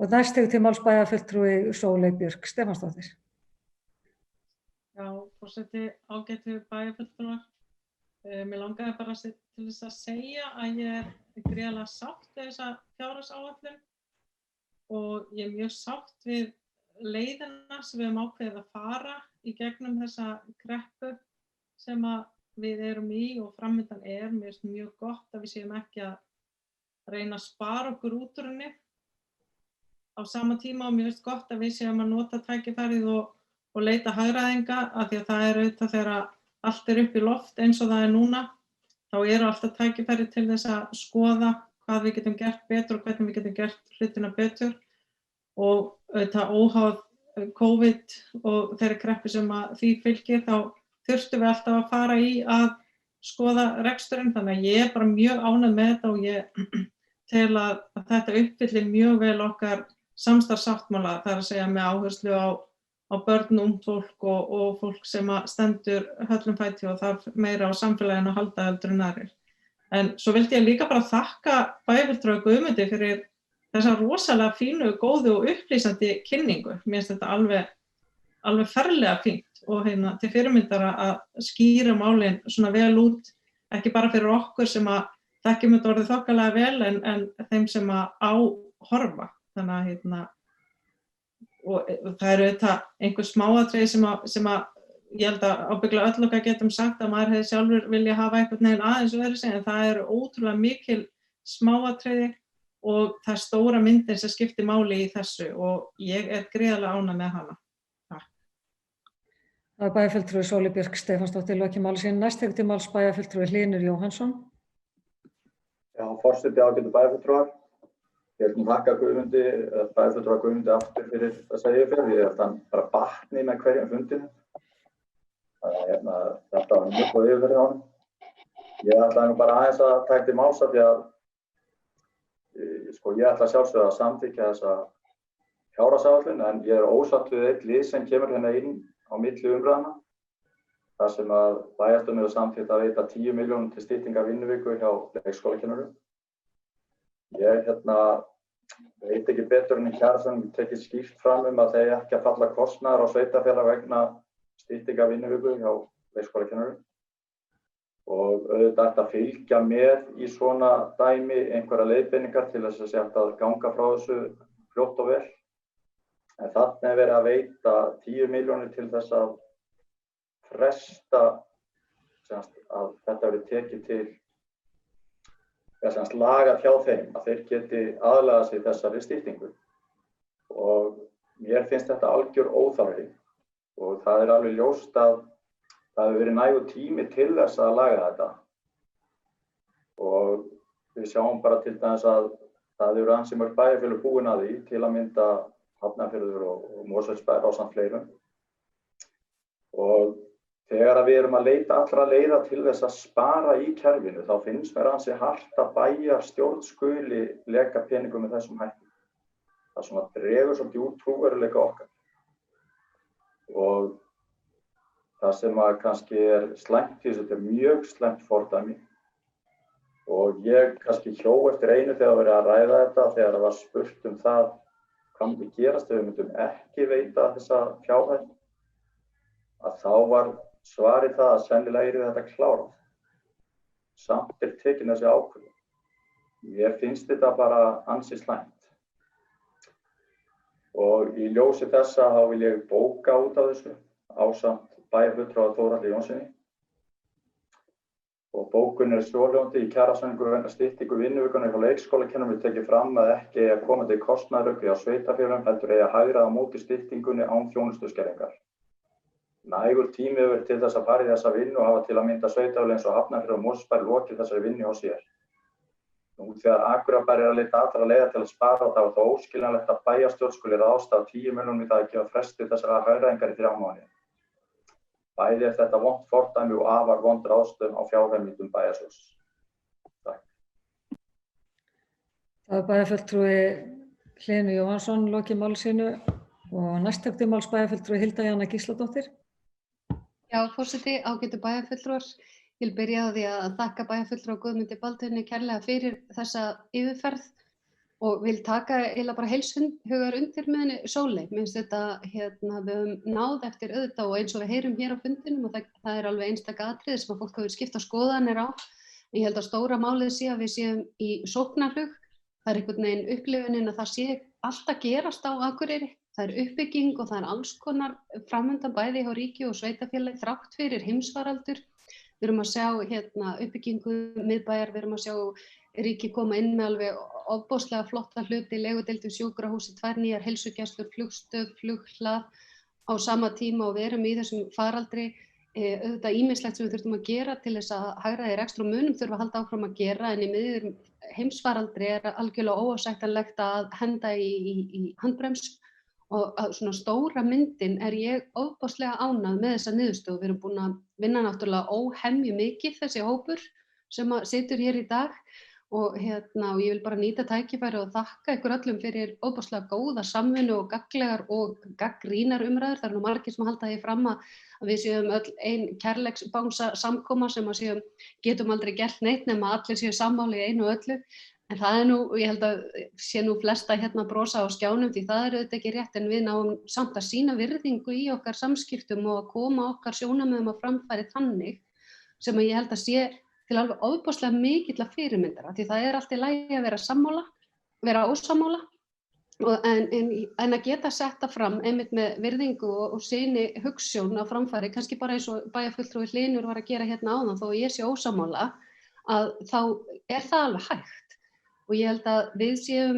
Og næst tekur til máls bæjarfulltrúi Sóley Björk Stefánsdóttir. Já, forseti, ágætu bæjarfulltrúar. Mér langaði bara til þess að segja að ég gríðarlega sátt við þessa fjárhagsáætlun og ég mjög sátt við leiðina sem við höfum ákveðið að fara í gegnum þessa kreppu sem við erum í og framundan er. Mér finnst mjög gott að við séum ekki að reyna að spara okkur út úr henni á sama tíma og mér finnst gott að við séum að nota tækifærið og leita hagræðinga af því að það auðvitað þegar allt upp í loft eins og það núna, þá eru alltaf tækifæri til þess að skoða hvað við getum gert betur og hvernig við getum gert hlutina betur og auðvitað óháð COVID og þeirri kreppu sem því fylgir þá þurftum við alltaf að fara í að skoða reksturinn, þannig að ég er bara mjög ánægð með þetta og ég tel að þetta uppfyllir mjög vel okkar samstarfssáttmála, það er að segja með áherslu á börn, ungt fólk og fólk sem stendur höllum fæti og þarf meira á samfélaginu að halda heldur en aðrir. En svo vildi ég líka bara þakka bæjarfulltrúa Guðmundi fyrir þessa rosalega fínu, góðu og upplýsandi kynningu. Mér finnst þetta alveg ferlega fínt og til fyrirmyndar að skýra málin svona vel út, ekki bara fyrir okkur sem þekkjum þetta orðið þokkalega vel en þeim sem á horfa. Þannig að og það eru þetta einhver smáatriði sem ég held að ábyggilega öll okkar getum sagt að maður hefði sjálfur vilja hafa einhvern veginn aðeins öðruvísi, en það eru ótrúlega mikil smáatriði og það er stóra myndin sem skiptir máli í þessu og ég er gríðarlega ánægð með hana. Takk. Það er bæjarfulltrúi Sóley Björk Stefánsdóttir lokið máli sínu. Næst tekur til máls bæjarfulltrúi Hlynur Jóhannsson. Já, forseti ágætu bæjarfulltrúar. Ég vil þakka Guðmundi, bæjarfulltrúa Guðmundi aftur fyrir þessa yfirferð. Ég held að hann bara batni með hverjum fundinu. Þetta var mjög góð yfirferð hjá honum. Ég ætlaði bara aðeins að taka til máls af því að ég ætla sjálfsögðu að samþykkja þessa fjárhagsáætlun, en ég er ósátt við eitt lið sem kemur hérna inn á milli umræðna. Þar sem að bæjarstjórnin hefur samþykkt að veita 10 milljónir til styttingar vinnuviku hjá leikskólakennurum. Ég veit ekki betur en í kjarasamningi tekið skýrt fram að þeir ekki að falla kostnaður á sveitarfélag vegna styttingar vinnuviku hjá leikskólakennurum. Og auðvitað ætti að fylgja með í svona dæmi einhverja leiðbeiningar til þess að sé hægt að ganga frá þessu fljótt og vel. En þarna verið að veita 10 milljónir til þess að fresta að þetta verið tekið til laga hjá þeim, að þeir geti aðlagað sig þessari styttingu. Og mér finnst þetta algjör óþarfi og það er alveg ljóst að það hefur verið nægur tími til þess að laga þetta. Og við sjáum bara til dæmis að það eru ansi mörg bæjarfélög búin að því, til að mynda Hafnarfjörður og Mosfellsbær ásamt fleirum. Og þegar við erum að leita allra leiða til þess að spara í kerfinu, þá finnst mér ansi hart að bæjarstjórn skuli leka peningum með þessum hætti. Það svona dregur svolítið úr trúverðugleika okkar. Og það sem að kannski slæmt í þessu, þetta mjög slæmt fordæmi. Og ég kannski hjó eftir einu þegar verið að ræða þetta, þegar það var spurt það hvað myndi gerast ef við myndum ekki veita þessa fjárhæð, að þá var svarið það að sennilega yrði þetta klárað. Samt tekin þessi ákvörðun. Mér finnst þetta bara ansi slæmt. Og í ljósi þessa þá vil ég bóka út af þessu ásamt bæjarfulltrúa Þórhalli Jónssyni. Og bókun svohljóðandi í kjarasamningu vegna styttingu vinnuvikunnar hjá leikskólakennurum er tekið fram að ekki eigi að koma til kostnaðarauka hjá sveitarfélögum heldur eigi að hagræða á móti styttingunni án þjónustuskerðingar. Nægur tími hefur verið til þess að fara í þessa vinnu og hafa til að mynda sveitarfélög eins og Hafnarfjörður og Mosfellsbær lokið þessari vinnu hjá sér. Nú þegar Akureyrarbær að leita allra leiða til að spara þá er það óskiljanlegt að bæjarstjórn skuli ráðstafa 10 milljónum í það að gefa fresti þessara hagræðingar í 3 mánuði. Bæði þetta vont fordæmi og afar vond ráðstöfun á fjárheimildum bæjarsjóðs. Takk. Það bæjarfulltrúi Hlynur Jóhannsson lokið máli sínu og næstökti máls bæjarfulltrúi Hilda Jana Gísladóttir. Já, forseti, ágætu bæjarfulltrúar. Ég vil byrja á því að þakka bæjarfulltrúa Guðmundi Baldvini kærlega fyrir þessa yfirferð og vil taka eiginlega bara heilshugar undir með henni Sóley. Mér finnst þetta, við höfum náð eftir auðvitað og eins og við heyrum hér á fundinum og það er alveg einstaka atriði sem að fólk hefur skipt skoðanir á. Ég held að stóra málið sé að við séum í sóknarhug. Það er einhvern veginn upplifunin að það sé allt að gerast á Akureyri. Það er uppbygging og það er alls konar framöndan bæði hjá ríki og sveitarfélagi þrátt fyrir heimsfaraldur. Við erum að sjá uppbyggingu miðbæjar, við erum að sjá ríki koma inn með alveg ofboðslega flotta hluti, legudeildum sjúkrahúsi, 2 nýjar heilsugæslur, flugstöð, flughlað á sama tíma og við erum í þessum faraldri. Auðvitað ýmislegt sem við þurfum að gera til þess að hagræða í rekstri og munum þurfa að halda áfram að gera en í miðjum heimsfaraldri er algjörlega óásættanlegt að henda í handbrems. Og að svona stóra myndin er ég ofboðslega ánægð með þessa niðurstöðu. Við erum búin að vinna náttúrulega óhemju mikið þessi hópur sem situr hér í dag og ég vil bara nýta tækifæri og þakka ykkur öllum fyrir ofboðslega góða samvinnu og gagnlegar og gagnrýnar umræður. Það eru nú margir sem halda því fram að við séum öll ein kærleiksbangsa samkoma sem að getum aldrei gert neitt nema allir séu sammála í einu og öllu. En það er nú, ég held að sé nú flesta brosa á skjánum því það er auðvitað ekki rétt en við náum samt að sýna virðingu í okkar samskiptum og að koma okkar sjónarmiðum á framfæri þannig sem að ég held að sé til alveg ofboðslega mikilla fyrirmyndara því það er allt í lagi að vera sammála, vera ósammála en að geta setta fram einmitt með virðingu og syni hugsjón á framfæri, kannski bara eins og bæjarfulltrúi Hlynur var að gera hérna áðan þó að ég sé ósammála að þá er það alveg hægt. Og ég held að við séum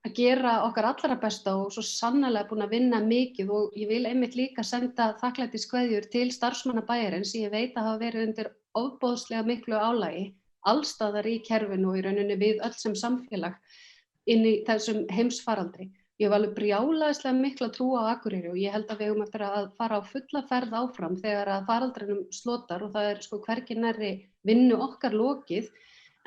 að gera okkar allra besta og svo sannarlega búin að vinna mikið og ég vil einmitt líka senda þakklætiskveðjur til starfsmanna bæjarins sem ég veit að hafa verið undir ofboðslega miklu álagi allstaðar í kerfinu og í rauninni við öll sem samfélag inn í þessum heimsfaraldri. Ég hef alveg brjálæðislega mikla trú á Akureyri og ég held að við eigum eftir að fara á fulla ferð áfram þegar að faraldrinum slotar og það er hvergi nærri vinnu okkar lokið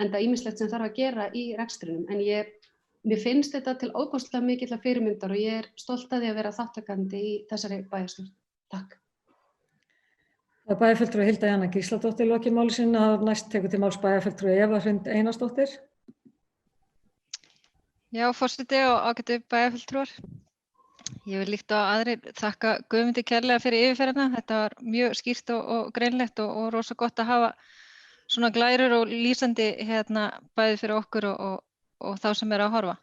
en það er ýmislegt sem þarf að gera í rekstrinum. En mér finnst þetta til ofboðslega mikilla fyrirmyndar og ég er stolt af því að vera þátttakandi í þessari bæjarstjórn. Takk. Það bæjarfulltrúi Hilda Jana Gísladóttir lokið máli sínu og næst tekur til máls bæjarfulltrúi Eva Hrund Einarsdóttir. Já, forseti og ágætu bæjarfulltrúar. Ég vil líkt á aðrir þakka Guðmundi kærlega fyrir yfirferðina. Þetta var mjög skýrt og greinlegt og rosa gott að hafa svona glærur og lýsandi bæði fyrir okkur og þá sem að horfa.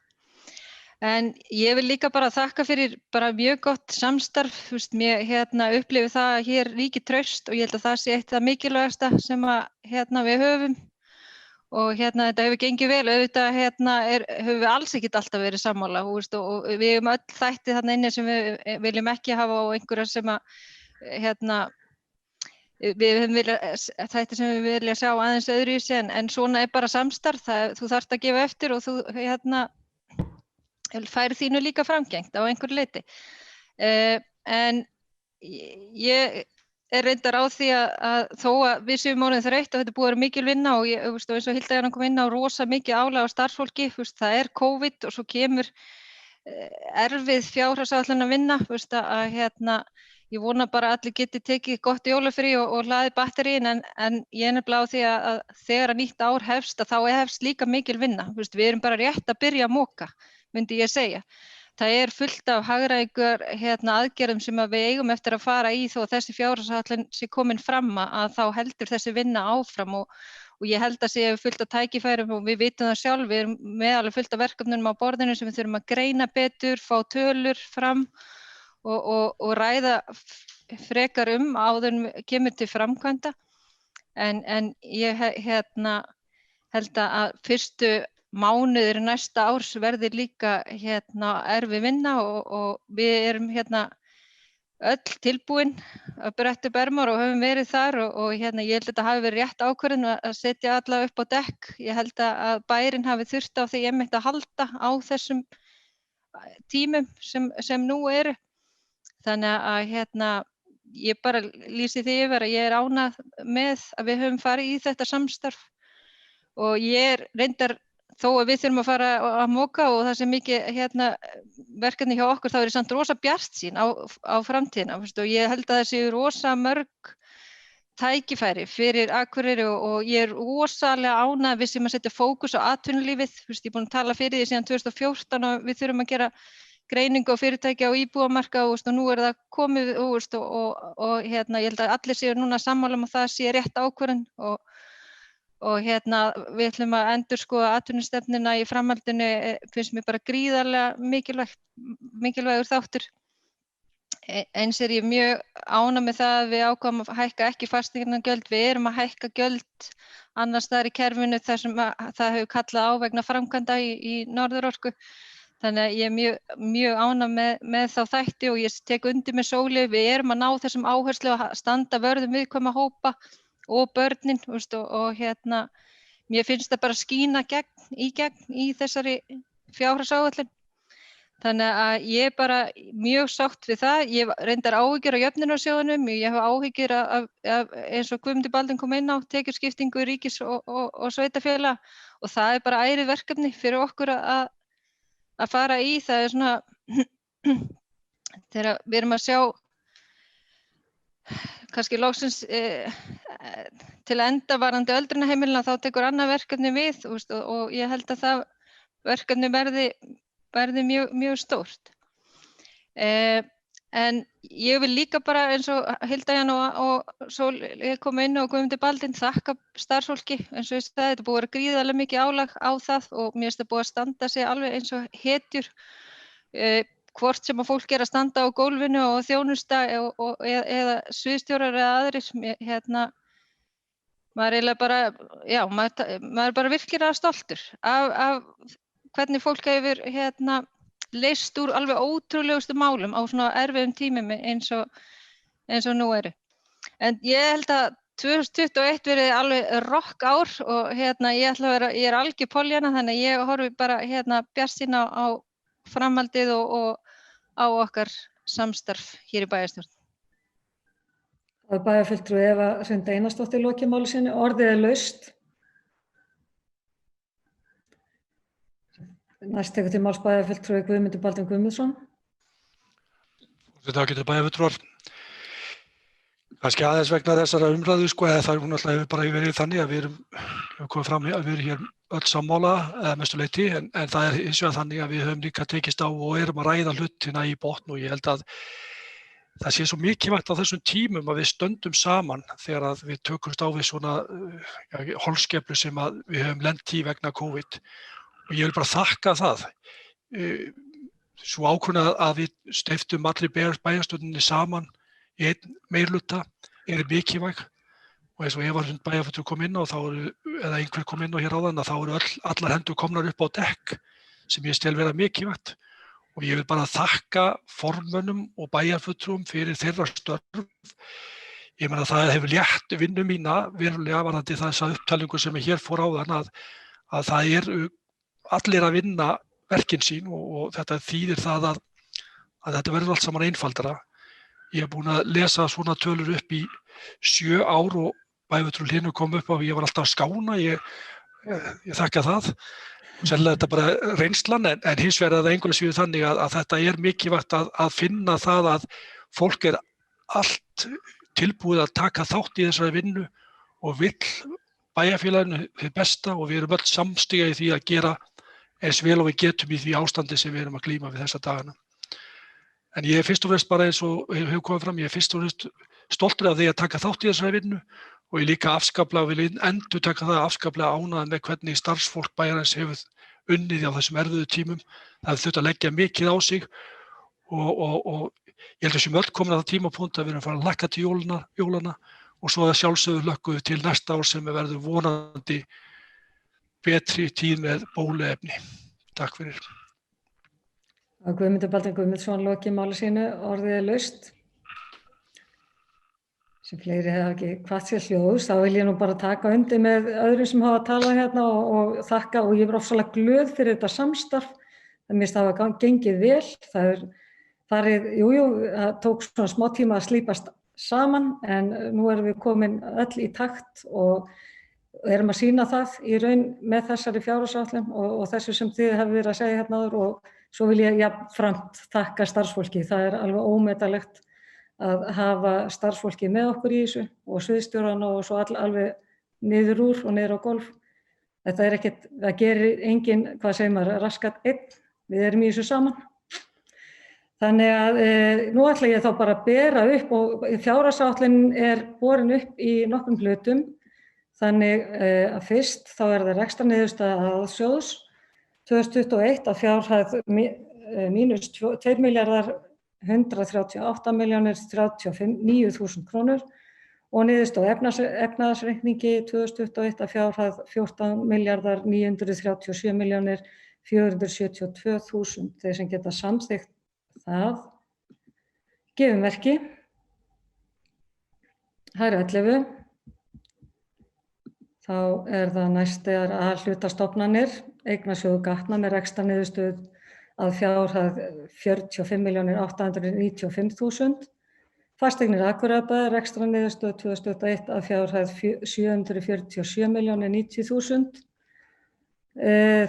En ég vil líka bara þakka fyrir bara mjög gott samstarf. Mér upplifi það að hér ríki traust og ég held að það sé eitt það mikilvægasta sem að við höfum. Og þetta hefur gengið vel. Auðvitað höfum við alls ekkert alltaf verið sammála og við höfum öll þætti þarna inni sem við viljum ekki hafa og einhverja sem að við höfum þætti sem við vilja sjá aðeins öðruvísi en svona er bara samstarf. Þú þarft að gefa eftir og þú færi þínu líka framgengt á einhverju leyti. En ég er reyndar á því að þó að við séum orðin þreytt og þetta er búið að vera mikil vinna og ég, eins og Hilda Jana kom inn á rosa mikið álag á starfsfólki, það er COVID og svo kemur erfið fjárhagsáætlun að vinna, að ég vona bara að allir geti tekið gott jólafrí og hlaðið batteríin en ég er nefnilega á því að þegar að nýtt ár hefst að þá hefst líka mikil vinna, við erum bara rétt að byrja að moka, myndi ég segja. Það er fullt af hagræðingar aðgerðum sem að við eigum eftir að fara í þó að þessi fjárhagsáætlun sé komin fram að þá heldur þessi vinna áfram og ég held að sé fullt af tækifærum og við vitum það sjálf, við erum með alveg fullt af verkefnum á borðinu sem við þurfum að greina betur, fá tölur fram og ræða frekar áður en kemur til framkvæmda. En ég held að fyrstu mánuðir næsta árs verði líka erfið vinna og við erum öll tilbúin að bretta upp ermar og höfum verið þar og ég held að þetta hafi verið rétt ákvörðun að setja alla upp á dekk. Ég held að bærinn hafi þurft á því einmitt að halda á þessum tímum sem nú eru. Þannig að ég bara lýsi því yfir að ég er ánægð með að við höfum farið í þetta samstarf og ég reyndar þó að við þurfum að fara að moka og það sem mikið verkefni hjá okkur þá er samt rosa bjartsýn á framtíðina og ég held að það séu rosa mörg tækifæri fyrir Akureyri og ég er rosalega ánægð við sem að setja fókus á atvinnulífið. Ég er búin að tala fyrir því síðan 2014 og við þurfum að gera greiningu á fyrirtækja og íbúamarka og nú er það komið og ég held að allir séu núna sammála um að það sé rétt ákvörðun og við ætlum að endurskoða atvinnustefnuna í framhaldinu finnst mér bara gríðarlega mikilvægur þáttur. Eins er ég mjög ánægð með það að við ákváðum að hækka ekki fasteignagjöld, við erum að hækka gjöld annars staðar í kerfinu þar sem það hefur kallað á vegna framkvæmda í Norðurorku. Þannig að ég er mjög ánægð með þá þætti og ég tek undir með Sóli, við erum að ná þessum áherslu að standa vörð um viðkvæma hópa og börnin og mér finnst það bara skína í gegn í þessari fjárhagsáætlun. Þannig að ég er bara mjög sátt við það. Ég reyndar áhyggjur á jöfnunarsjóðunum, ég hef áhyggjur af eins og Guðmundur Baldvin kom inn á, tekjuskiptingu ríkis og sveitarfélaga og það er bara ærið verkefni fyrir okkur að fara í. Það er svona, þegar við erum að sjá kannski loksins til enda varðandi öldrunarheimilina þá tekur annað verkefni við og ég held að það verkefni verði mjög stórt. En ég vil líka bara eins og Hilda Jana og Sóli koma inn og Guðmundur Baldvin þakka starfsfólki eins og ég sagði, þetta búið að vera gríðarlega mikið álag á það og mér finnst það búið að standa sig alveg eins og hetjur. Hvort sem að fólk er að standa á gólfinu og þjónusta eða sviðsstjórar eða aðrir, maður er bara virkilega stoltur af hvernig fólk hefur leyst úr alveg ótrúlegustu málum á svona erfiðum tímum eins og nú eru. En ég held að 2021 verið alveg rock ár og ég er algjör Pollyanna þannig að ég horfi bara bjartsýn á framhaldið og á okkar samstarf hér í bæjarstjórn. Það er bæjarfulltrúi Eva Hrund Einarsdóttir í lokamáli sinni. Orðið er laust. Næst tekur til máls bæjarfulltrúi Guðmundur Baldvin Guðmundsson. Þetta getur bæjarfulltrúar. Kannski aðeins vegna þessara umræðu eða það er alltaf bara verið þannig að við erum komið fram að við erum hér öll sammála mestu leyti en það er hins vegar þannig að við höfum líka tekist á og erum að ræða hlutina í botn og ég held að það sé svo mikilvægt á þessum tímum að við stöndum saman þegar að við tökumst á við svona holskeflu sem að við höfum lent í vegna COVID og ég vil bara þakka það. Svo ákvörðun að við steyptum allir bæjarstjórninni saman í einn meirihluta er mikilvæg og eins og Eva Hrund bæjarfulltrúi kom inn á eða einhver kom inn á hér áðan að þá eru allar hendur komnar upp á dekk sem ég stel vera mikilvægt og ég vil bara þakka formönnum og bæjarfulltrúum fyrir þeirra störf. Ég meina það hefur létt vinnu mína verulega varðandi þessa upptalningu sem hér fór áðan að það eru allir að vinna verkin sín og þetta þýðir það að þetta verður allt saman einfaldara. Ég búin að lesa svona tölur upp í 7 ár og bæjarfulltrúi Hlynur kom upp á, ég var alltaf að skána, ég þakka það. Sennilega þetta bara reynslan, en hins vegar er það engulega síður þannig að þetta mikilvægt að finna það að fólk allt tilbúið að taka þátt í þessari vinnu og vill bæjarfélaginu hið besta og við erum öll samstiga í því að gera eins vel og við getum í því ástandi sem við erum að glíma við þessa dagana. En ég fyrst og fremst bara eins og hefur komið fram, ég fyrst og fremst stoltur af því að taka þátt í þessari vinnu og ég líka afskaplega vil endurtaka það afskaplega ánægður með hvernig starfsfólk bæjarins hefur unnið á þessum erfiðu tímum. Það hefur þurft að leggja mikið á sig og ég held að sem öll komin að það tímapunkt að við erum að fara að hlakka til jólana og svo að sjálfsögðu hlökkum við til næsta ár sem verður vonandi betri tíð með bóluefni. Takk fyrir. Guðmundur Baldvin Guðmundsson lokið máli sínu, orðið er laust. Sem fleiri hefði ekki hvatt sér hljóðs, þá vil ég nú bara taka undir með öðrum sem hafa talað hérna og þakka og ég er ofsalega glöð fyrir þetta samstarf. Það mér finnst það hafa gengið vel. Það farið, það tók svona smá tíma að slípast saman en nú erum við komin öll í takt og erum að sýna það í raun með þessari fjárhagsáætlun og þessu sem þið hefur verið að segja hérna áður og svo vil ég jafnframt þakka starfsfólki. Það er alveg ómetanlegt að hafa starfsfólki með okkur í þessu og sviðsstjórana og svo alveg niður úr og niður á gólf. Þetta er ekkert, það gerir enginn, hvað segir maður, raskat einn, við erum í þessu saman. Þannig að nú ætla ég þá bara að bera upp og fjárhagsáætlunin er borin upp í nokkrum hlutum. Þannig að fyrst þá er það rekstrarniðurstaða aðsjóðs 2021 að fjárhæð mínus 2.138.039.000 krónur og niðurstaða efnahagsreikningi 2021 að fjárhæð 14.937.472.000. Þeir sem geta samþykkt það gefum merki. Það er 11. Þá er það næstar A-hlutastofnanir, eignasjóður gatna með rekstrarniðurstöðu að fjárhæð 45.895.000. Fasteignir Akureyrarbæjar rekstrarniðurstöðu 2021 að fjárhæð 747.090.000.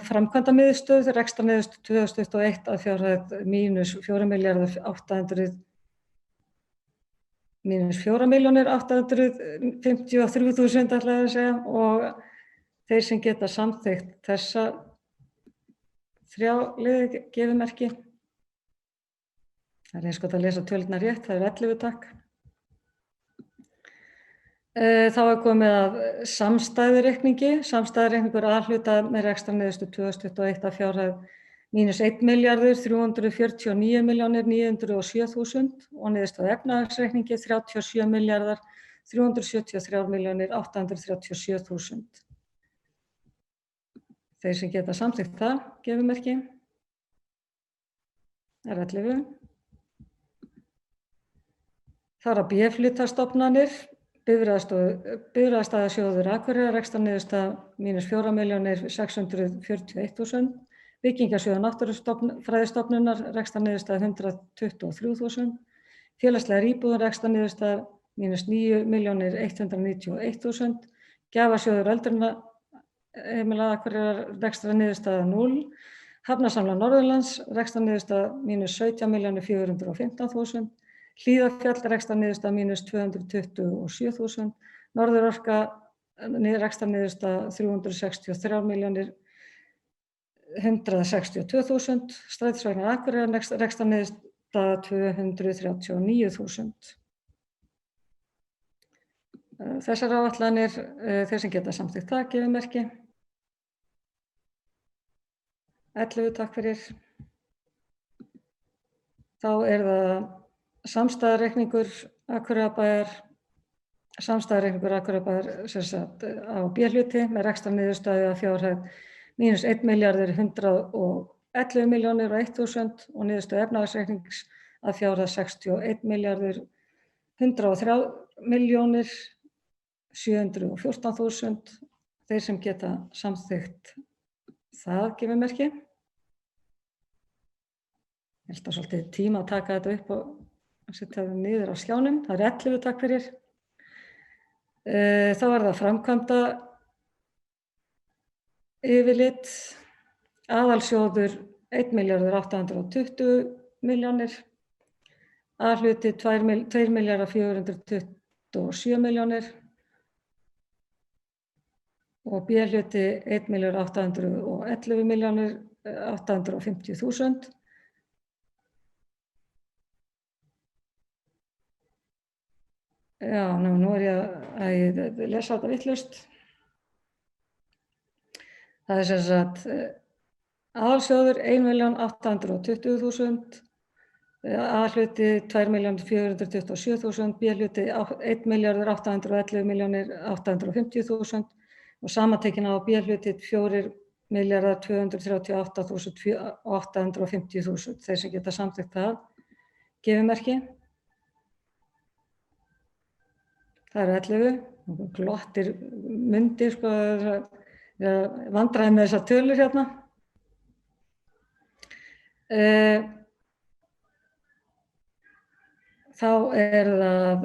Framkvæmdamiðstöð rekstrarniðurstöðu 2021 að fjárhæð mínus 4.853.000 ætla ég að segja og þeir sem geta samþykkt þessa þrjá liði gefið merki. Það er eins gott að lesa tölurnar rétt, það er 11 takk. Þá er komið að samstæðureikningi. Samstæðureikningur A-hluta með rekstrarniðurstöðu 2021 að fjárhæð mínus 1.349.907.000 og niðurstaða efnahagsreikningi 37.373.837.000. Þeir sem geta samþykkt það gefið merki. Það er 11. Það er B-hlutastofnanir, Bifreiðastæðasjóður Akureyrar rekstrarniðurstaða mínus 4.641.000. Byggingasjóður Náttúrufræðistofnunar rekstrarniðurstaða 123.000. Félagslegar íbúðir rekstrarniðurstaða mínus 9.191.000. Gjafasjóður öldrunarheimila Akureyrar rekstrarniðurstaða 0. Hafnasamlag Norðurlands rekstrarniðurstaða mínus 17.415.000. Hlíðarfjall rekstrarniðurstaða mínus 227.000. Norðurorka rekstrarniðurstaða 363.162.000. Strætisvagnar Akureyrar rekstrarniðurstaða 239.000. Þessar áætlanir, þeir sem geta samþykkt það gefið merki. 11 takk fyrir. Þá er það samstæðureikningur Akureyrarbæjar sem sagt á B-hluti með rekstrarniðurstaðu að fjárhæð mínus 1.111.001.000 og niðurstöðu efnahagsreiknings að fjárhæð 61.103.714.000. Þeir sem geta samþykkt það gefið merki. Ég held að svolítið tíma að taka þetta upp og setja það niður á skjánum. Það er 11 takk fyrir. Þá er það framkvæmda yfirlit, aðalsjóður 1.820.000.000, A-hluti 2.427.000.000 og B-hluti 1.811.850.000. Já, nú er ég að lesa þetta vitlaust. Það er sem sagt aðalsjóður 1.820.000, A-hluti 2.427.000, B-hluti 1.811.850.000 og samantekin á B-hluti 4.238.850.000. Þeir sem geta samþykkt það, gefið merki. Það eru 11, glottir mundir, sko, vandræði með þessar tölur hérna. Þá er það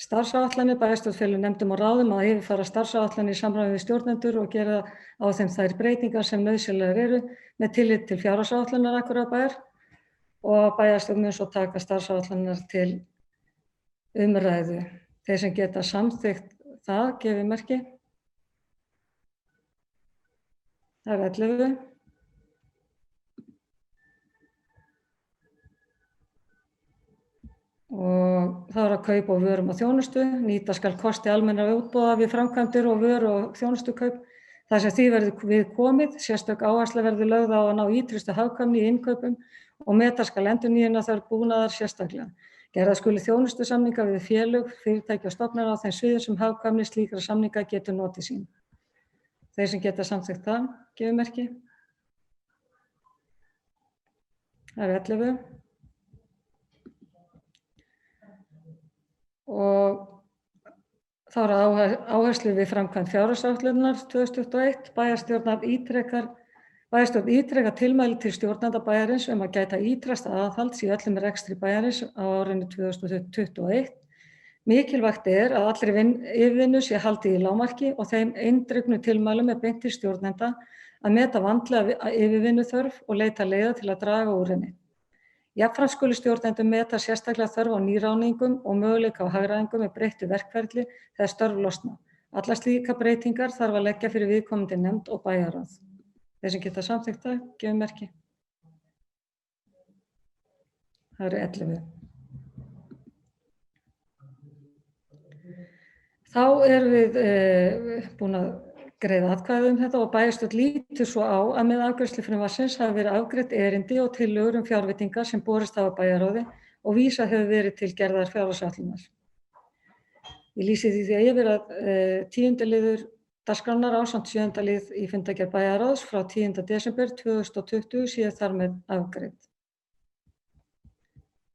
starfsáætlanir, bæjarstjórn felur nefndum og ráðum að yfirfara starfsáætlanir í samræmi við stjórnendur og gera á þeim þær breytingar sem nauðsynlegar eru með tillit til fjárhagsáætlunar Akureyrarbæjar og bæjarstjórn mun svo taka starfsáætlanir til umræðu. Þeir sem geta samþykkt það, gefið merki. Það er 11. Og þá er að kaupa á vörum og þjónustu. Nýta skal kosti almennra útboða við framkvæmdir og vöru og þjónustukaup. Þar sem því verður við komið, sérstök áhersla verður lögð á að ná ýtrustu hagkvæmni í innkaupum og meta skal endurnýjun þörf búnaðar sérstaklega. Gerða skuli þjónustusamninga við félög, fyrirtæki og stofnanir á þeim sviðum sem hagkvæmni slíkra samninga getur notið sín. Þeir sem geta samþykkt það, gefið merki. Það er 11. Og þá er áherslu við framkvæmd fjárhagsáætlunar 2021. Bæjarstjórn ítrekar tilmæli til stjórnenda bæjarins að gæta ýtrasta aðhalds í öllum rekstri bæjarins á árinu 2021. Mikilvægt að allri yfirvinnu sé haldið í lágmarki og þeim eindregnu tilmælum beint til stjórnenda að meta vandlega yfirvinnuþörf og leita leiða til að draga úr henni. Jafnframt skulu stjórnendur meta sérstaklega þörf á nýráðningum og möguleika á hagræðingum með breyttu verkferli þegar störf losna. Allar slíkar breytingar þarf að leggja fyrir viðkomandi nefnd og bæjarráð. Þeir sem geta samþykkt það, gefið merki. Það eru 11. Þá erum við búin að greiða atkvæði þetta og bæjarstjórn lítur svo á að með afgreiðslu frumvarpsins hafi verið afgreitt erindi og tillögur fjárveitingar sem borist hafa bæjarráði og vísað hefur verið til gerðar fjárhagsáætlunar. Ég lýsi því yfir að 10. liður dagskrárinnar ásamt 7. lið í fundargerð bæjarráðs frá 10. desember 2020 sé þar með afgreidd.